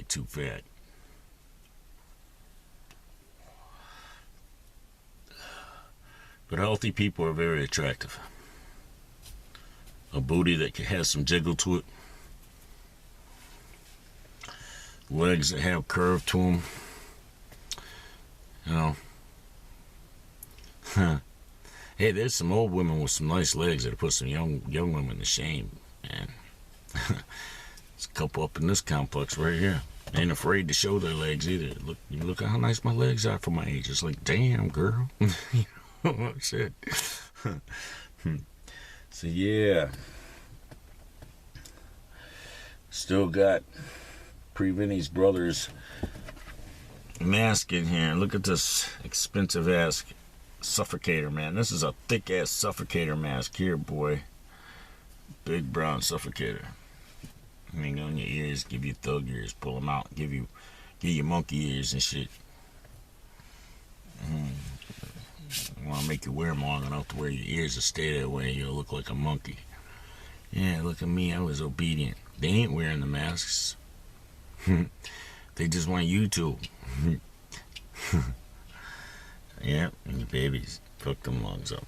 too fat. But healthy people are very attractive. A booty that has some jiggle to it. Legs that have curve to them. Hey, there's some old women with some nice legs that put some young women to shame, man. There's a couple up in this complex right here. Ain't afraid to show their legs either. Look how nice my legs are for my age. It's like, damn, girl. Shit. So yeah. Still got Pre-Vini's brother's mask in here. Look at this expensive ass suffocator, man. This is a thick ass suffocator mask here, boy. Big brown suffocator. Hang on your ears, give you thug ears, pull them out, give you monkey ears and shit. I want to make you wear them long enough to where your ears will stay that way. You'll look like a monkey. Yeah, look at me. I was obedient. They ain't wearing the masks. They just want you to. Yeah, and your babies cook them lungs up.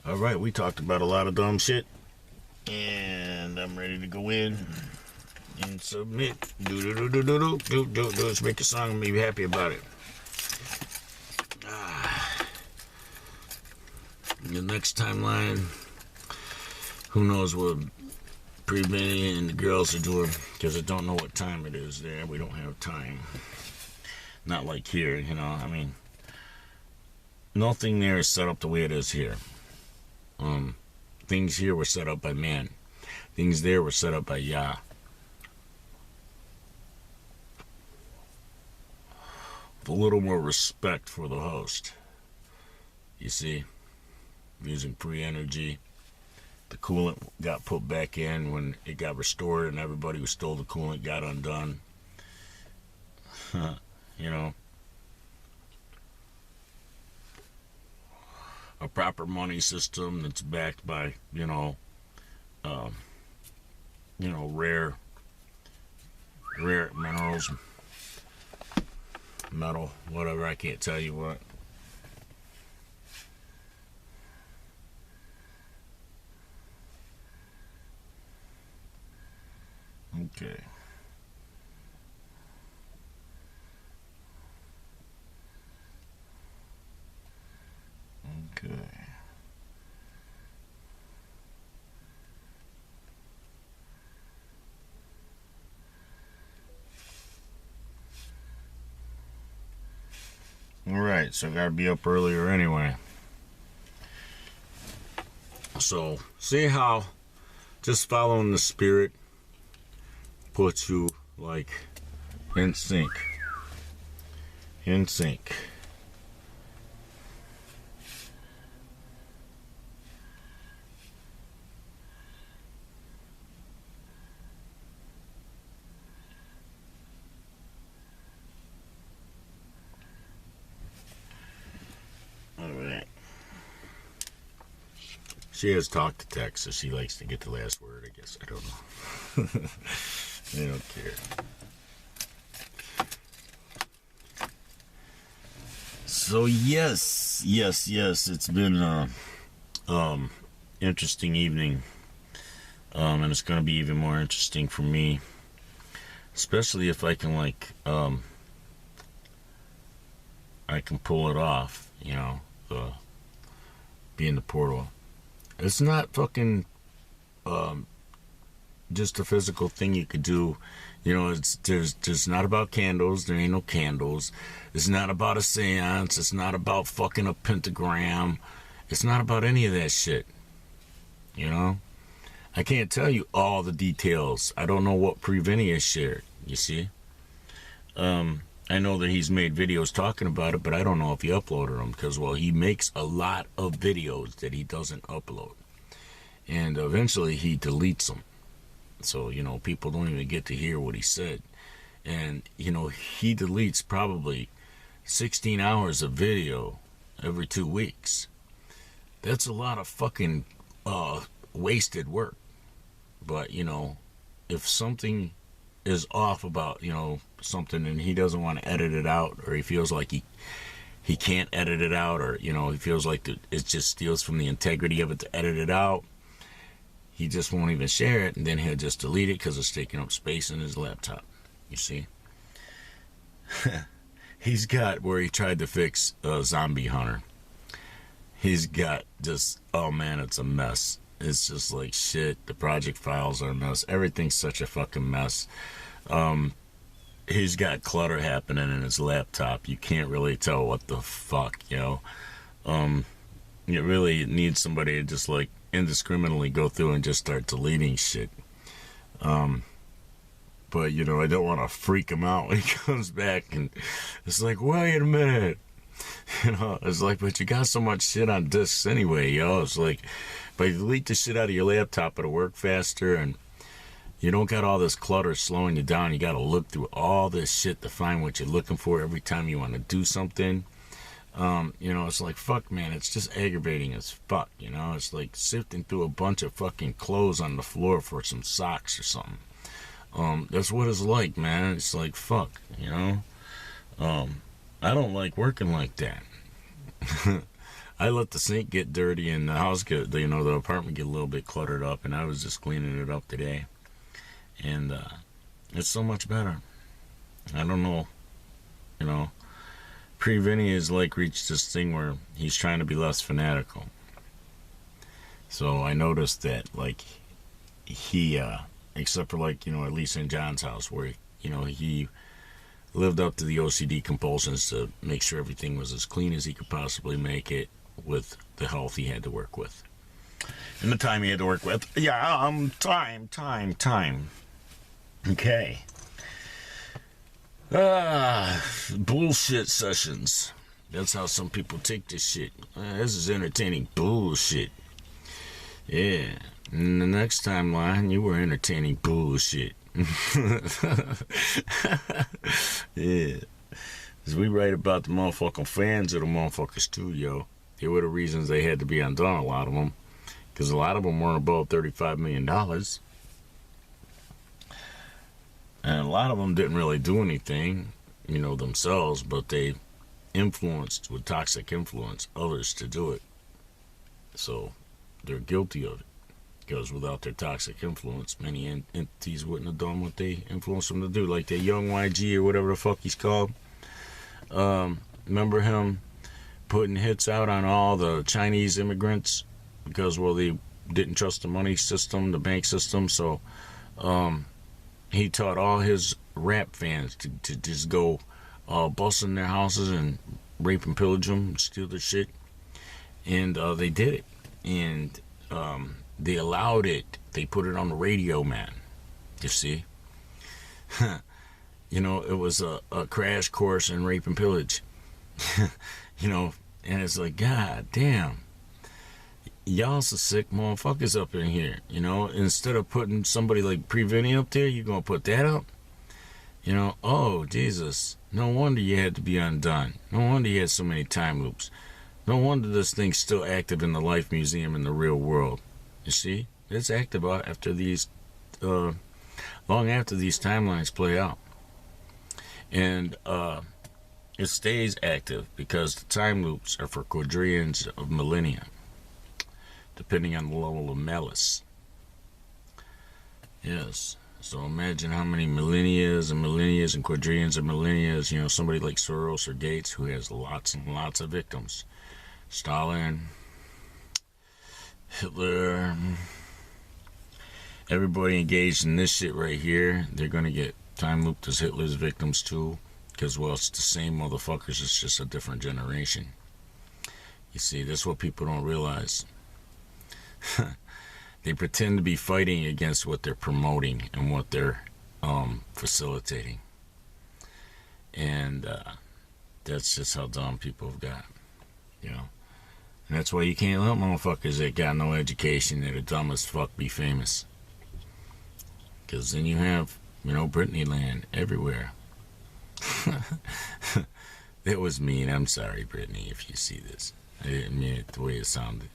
All right, we talked about a lot of dumb shit, and I'm ready to go in and submit. Let's make a song and be happy about it. The next timeline, who knows what Vini and the girls are doing, because I don't know what time it is there. We don't have time. Not like here, you know, I mean, nothing there is set up the way it is here. Things here were set up by man. Things there were set up by Yah. With a little more respect for the host. You see? Using free energy. The coolant got put back in when it got restored, and everybody who stole the coolant got undone. You know? A proper money system that's backed by, rare minerals, metal, whatever, I can't tell you what. Okay. Okay. Alright, so I gotta be up earlier anyway. So, see how just following the spirit puts you, like, in sync. In sync. She has talk to text, so she likes to get the last word, I guess. I don't know. They don't care. So yes, it's been an interesting evening. And it's going to be even more interesting for me. Especially if I can, like, I can pull it off, you know, be in the portal. It's not fucking just a physical thing you could do. You know, there's not about candles. There ain't no candles. It's not about a seance. It's not about fucking a pentagram. It's not about any of that shit. You know? I can't tell you all the details. I don't know what Vini has shared, you see? I know that he's made videos talking about it, but I don't know if he uploaded them because, well, he makes a lot of videos that he doesn't upload. And eventually he deletes them. So, you know, people don't even get to hear what he said. And, you know, he deletes probably 16 hours of video every 2 weeks. That's a lot of fucking wasted work. But, you know, if something is off about, you know, something and he doesn't want to edit it out, or he feels like he can't edit it out, or, you know, he feels like it just steals from the integrity of it to edit it out, he just won't even share it, and then he'll just delete it because it's taking up space in his laptop, you see? He's got where he tried to fix Zombie Hunter. He's got just, oh man, it's a mess. It's just like shit. The project files are a mess. Everything's such a fucking mess. He's got clutter happening in his laptop. You can't really tell what the fuck, you know. You really need somebody to just like indiscriminately go through and just start deleting shit. But, you know, I don't want to freak him out when he comes back and it's like, wait a minute. You know, it's like, but you got so much shit on disks anyway, yo. It's like, but you delete the shit out of your laptop, it'll work faster, and you don't got all this clutter slowing you down. You got to look through all this shit to find what you're looking for every time you want to do something. You know, it's like, fuck, man, it's just aggravating as fuck, you know? It's like sifting through a bunch of fucking clothes on the floor for some socks or something. That's what it's like, man. It's like, fuck, you know? I don't like working like that. I let the sink get dirty and the house get, you know, the apartment get a little bit cluttered up, and I was just cleaning it up today. And it's so much better. I don't know, you know. Vini has like reached this thing where he's trying to be less fanatical. So I noticed that, like, he, except for, like, at least in John's house, where, he lived up to the OCD compulsions to make sure everything was as clean as he could possibly make it with the health he had to work with. And the time he had to work with. Yeah, time. Okay. Bullshit sessions. That's how some people take this shit. This is entertaining bullshit. Yeah. And the next timeline, you were entertaining bullshit. Yeah. As we write about the motherfucking fans of the motherfuckers too, yo. They were the reasons they had to be undone, a lot of them. Because a lot of them weren't above $35 million. And a lot of them didn't really do anything, themselves, but they influenced, with toxic influence, others to do it. So they're guilty of it. Because without their toxic influence, many entities wouldn't have done what they influenced them to do. Like that young YG or whatever the fuck he's called. Remember him putting hits out on all the Chinese immigrants? Because, well, they didn't trust the money system, the bank system. So he taught all his rap fans to just go bust in their houses and rape and pillage them and steal their shit. And they did it. And they allowed it. They put it on the radio, man. You see? It was a crash course in rape and pillage. And it's like, God damn. Y'all some sick motherfuckers up in here. Instead of putting somebody like Vini up there, you're going to put that up? Oh, Jesus. No wonder you had to be undone. No wonder you had so many time loops. No wonder this thing's still active in the Life Museum in the real world. You see? It's active after these, long after these timelines play out. And it stays active because the time loops are for quadrillions of millennia, depending on the level of malice. Yes. So imagine how many millennias and quadrillions of millennias, somebody like Soros or Gates, who has lots and lots of victims. Stalin, Hitler, everybody engaged in this shit right here, they're going to get time looped as Hitler's victims too. Because, well, it's the same motherfuckers, it's just a different generation. You see, that's what people don't realize. They pretend to be fighting against what they're promoting and what they're facilitating. And that's just how dumb people have got. And that's why you can't let motherfuckers that got no education that are dumb as fuck be famous. Because then you have, Britney land everywhere. That was mean. I'm sorry, Brittany, if you see this. I didn't mean it the way it sounded.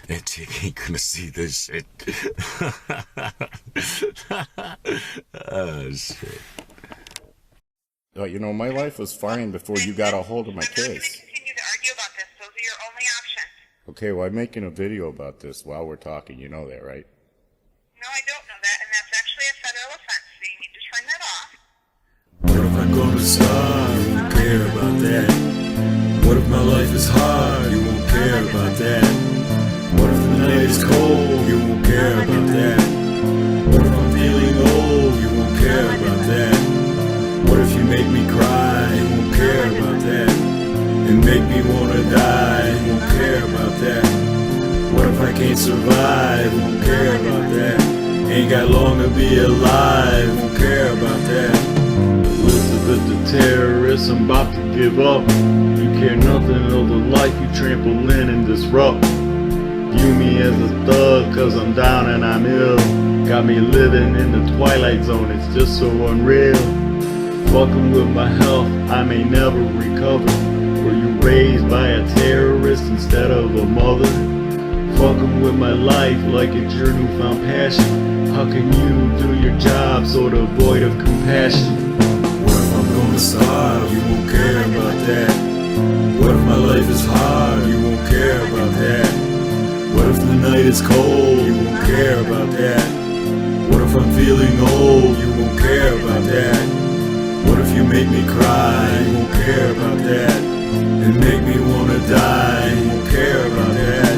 That chick ain't gonna see this shit. Oh, shit. My life was fine before you got a hold of my case. I'm not going to continue to argue about this. Those are your only options. Okay, well, I'm making a video about this while we're talking. You know that, right? No, I don't know that, and that's actually a federal offense, so you need to turn that off. What if I go to starve? You won't care about that. What if my life is hard? You won't care about that. What if the night is cold? You won't care about that. What if I'm feeling old? You won't care about that. What if you make me cry? You won't care about that. And make me wanna die? You won't care about that. What if I can't survive? You won't care about that. Ain't got long to be alive? You won't care about that. Elizabeth the terrorist, I'm about to give up. You care nothing of the life you trample in and disrupt. View me as a thug cause I'm down and I'm ill. Got me living in the twilight zone, it's just so unreal. Fucking with my health, I may never recover. Were you raised by a terrorist instead of a mother? Fucking with my life like it's your newfound passion. How can you do your job so devoid of compassion? What if I'm gonna starve? You won't care about that. What if my life is hard? You won't care about that. What if the night is cold? You won't care about that. What if I'm feeling old? You won't care about that. What if you make me cry? You won't care about that. And make me wanna die? You won't care about that.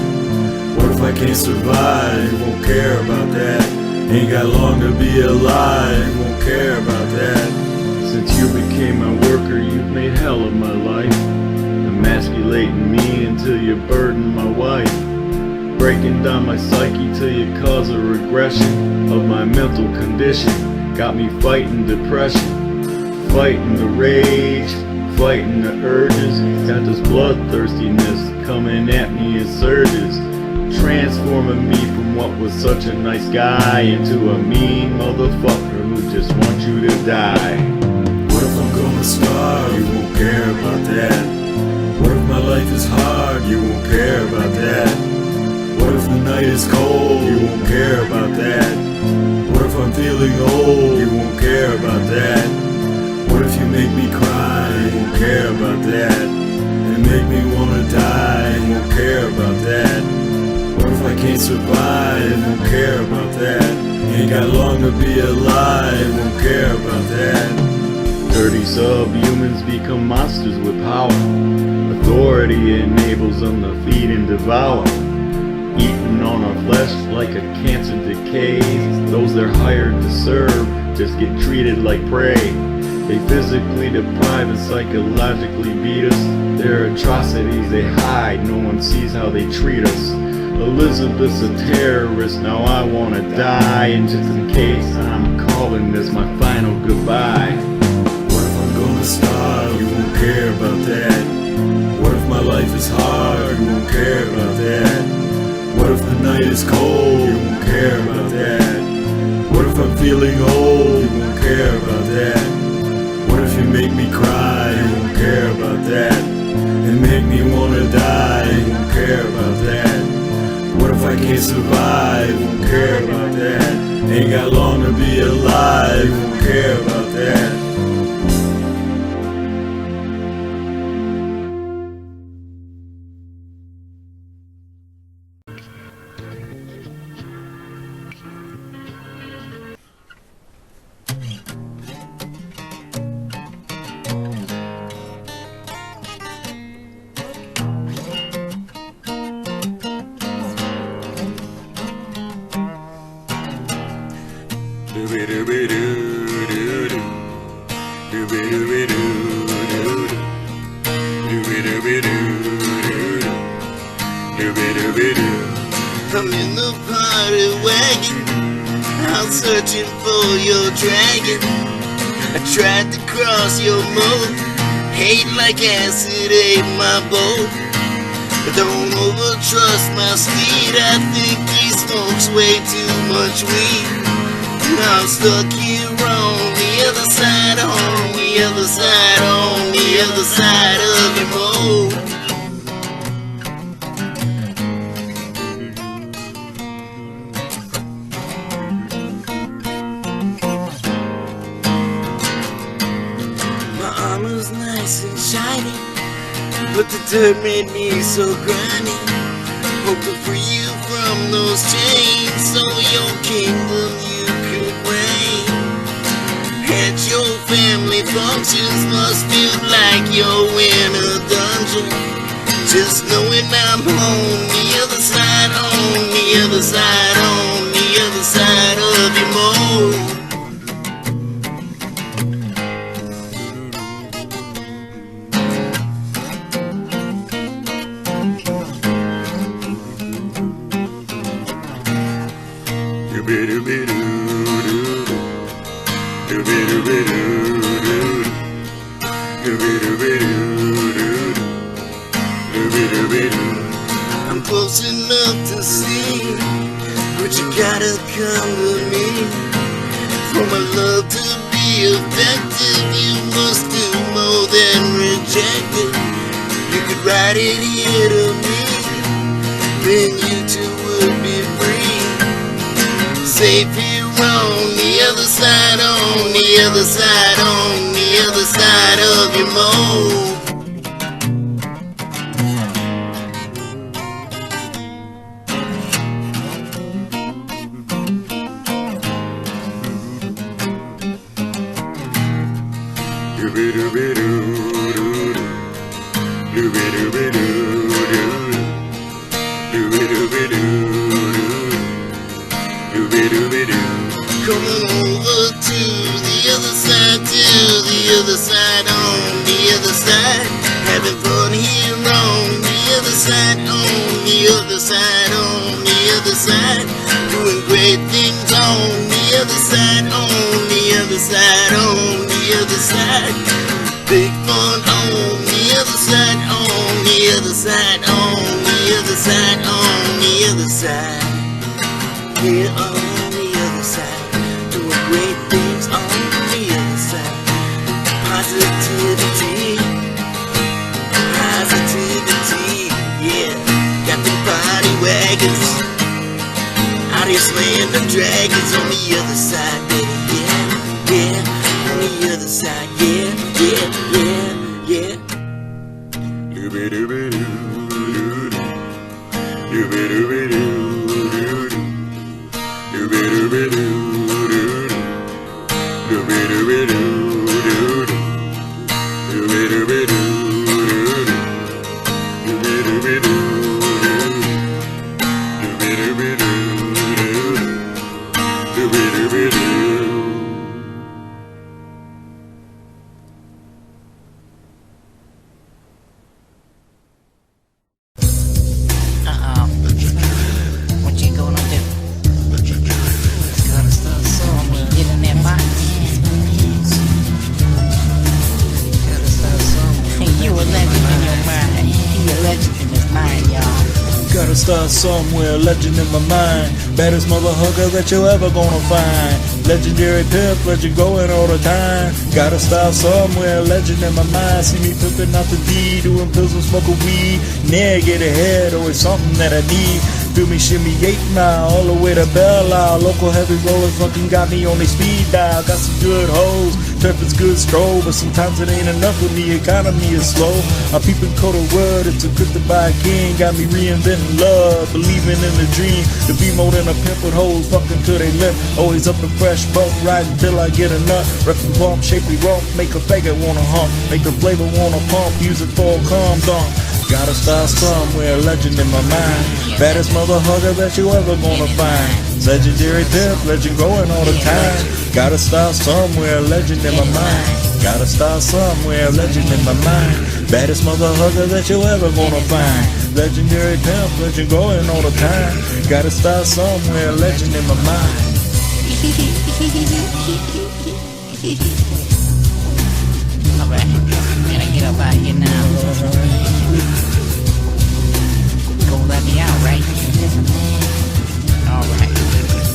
What if I can't survive, you won't care about that. Ain't got long to be alive, you won't care about that. Since you became my worker, you've made hell of my life, emasculating me until you burden my wife, breaking down my psyche till you cause a regression of my mental condition. Got me fighting depression, fighting the rage, fighting the urges. Got this bloodthirstiness coming at me in surges, transforming me from what was such a nice guy into a mean motherfucker who just wants you to die. What if I'm gonna starve? You won't care about that. What if my life is hard? You won't care about that. What if the night is cold? You won't care about that. What if I'm feeling old? You won't care about that. What if you make me cry? You won't care about that. And make me wanna die? You won't care about that. What if I can't survive? You won't care about that. Ain't got long to be alive. You won't care about that. Dirty subhumans become monsters with power. Authority enables them to feed and devour, eating on our flesh like a cancer decays. Those they're hired to serve just get treated like prey. They physically deprive and psychologically beat us. Their atrocities they hide, no one sees how they treat us. Elizabeth's a terrorist, now I wanna die. And just in case, I'm calling this my final goodbye. What if I'm gonna starve? You won't care about that. What if my life is hard? You won't care about that. What if the night is cold? You won't care about that. What if I'm feeling old? You won't care about that. What if you make me cry? You won't care about that. And make me wanna die? You won't care about that. What if I can't survive? You won't care about that. Ain't got long to be alive. You won't care about that. I'm in the party wagon, out searching for your dragon. I tried to cross your moat, hate like acid ate my boat. But don't overtrust my steed, I think he smokes way too much weed. I'm stuck here on the other side, on the other side, on the other side of your moat. Was nice and shiny, but the dirt made me so grimy. Hope to free you from those chains, so your kingdom you could reign. At your family functions must feel like you're in a dungeon. Just knowing I'm on the other side, on the other side, on the other side of your moat. I'm close enough to see, but you gotta come to me. For my love to be effective, you must do more than reject it. You could write it here to me, then you too would be free. Safe here on the other side, on the other side, on the other side of your moat. Do Come on over to the other side, on the other side. Having fun here on the other side, on the other side, on the other side. Doing great things on the other side, on the other side, on the other side. Big fun on the other side, on the other side, on the other side, on the other side. Here on the other side, doing great things on the other side. Positivity, positivity, yeah. Got them party wagons out here slaying them dragons on the other side, baby, yeah, yeah. On the other side, yeah, yeah, yeah, yeah. Gotta start somewhere, legend in my mind. Baddest mother hugger that you ever gonna find. Legendary pimp, legend going all the time. Gotta start somewhere, legend in my mind. See me pimping out the D, doing pills and smoking weed. Never get ahead, always something that I need. Feel me shimmy 8 Mile, all the way to Belle Isle. Local heavy rollers fucking got me on their speed dial. Got some good hoes, turf is good stroll, but sometimes it ain't enough when the economy is slow. I'm peeping cold word, it's a good to buy a king. Got me reinventing love, believing in the dream. To be more than a pimp with hoes, fucking till they limp. Always up the fresh bump, riding till I get a nut. Reppin' bump, shapely rump, make a faggot wanna hump. Make the flavor wanna pump, use it for a calm dump. Gotta start somewhere, legend in my mind. Baddest mother hugger that you ever gonna find. Legendary pimp, legend growing all the time. Gotta start somewhere, legend in my mind. Gotta start somewhere, legend in my mind. Baddest mother hugger that you ever gonna find. Legendary pimp, legend growing all the time. Gotta start somewhere, legend in my mind. Alright, gotta get up out here now. Gonna let me out, right? Alright.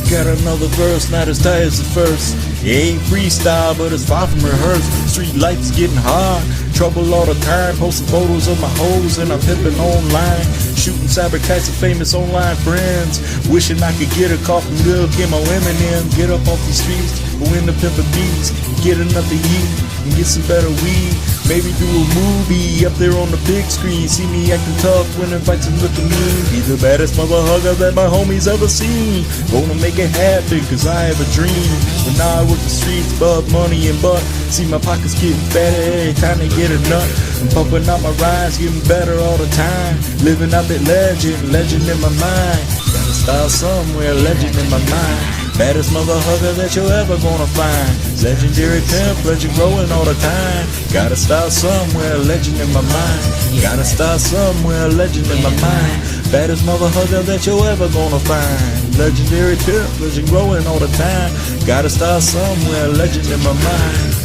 Got another verse, not as tight as the first. It ain't freestyle, but it's far from rehearsed. Street life's getting hard, trouble all the time. Posting photos of my hoes and I'm pimping online. Shooting cyber kites of famous online friends. Wishing I could get a call from Lil Kim or Eminem. Get up off these streets, go in the pimpin' beats. Get enough to eat and get some better weed. Maybe do a movie up there on the big screen. See me acting tough when invites and looking mean. Be the baddest mother hugger that my homies ever seen. Gonna make it happen cause I have a dream. When I work the streets, bub, money and butt. See my pockets getting fatter every time they get a nut. I'm pumping out my rhymes, getting better all the time. Living out that legend in my mind. Gotta start somewhere, legend in my mind. Baddest mother hugger that you ever gonna find. Legendary pimp, legend growing all the time. Gotta start somewhere, legend in my mind. Gotta start somewhere, legend in my mind. Baddest mother hugger that you ever gonna find. Legendary pimp, legend growing all the time. Gotta start somewhere, legend in my mind.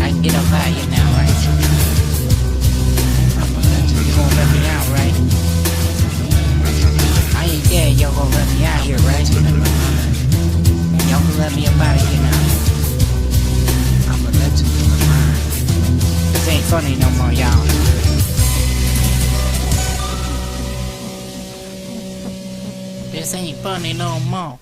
I can get up out here now, right? You gonna let me out, right? I ain't dead, y'all gonna let me out here, right? Y'all gonna let me up out of here now. I'm a legend in my mind. This ain't funny no more, y'all. This ain't funny no more.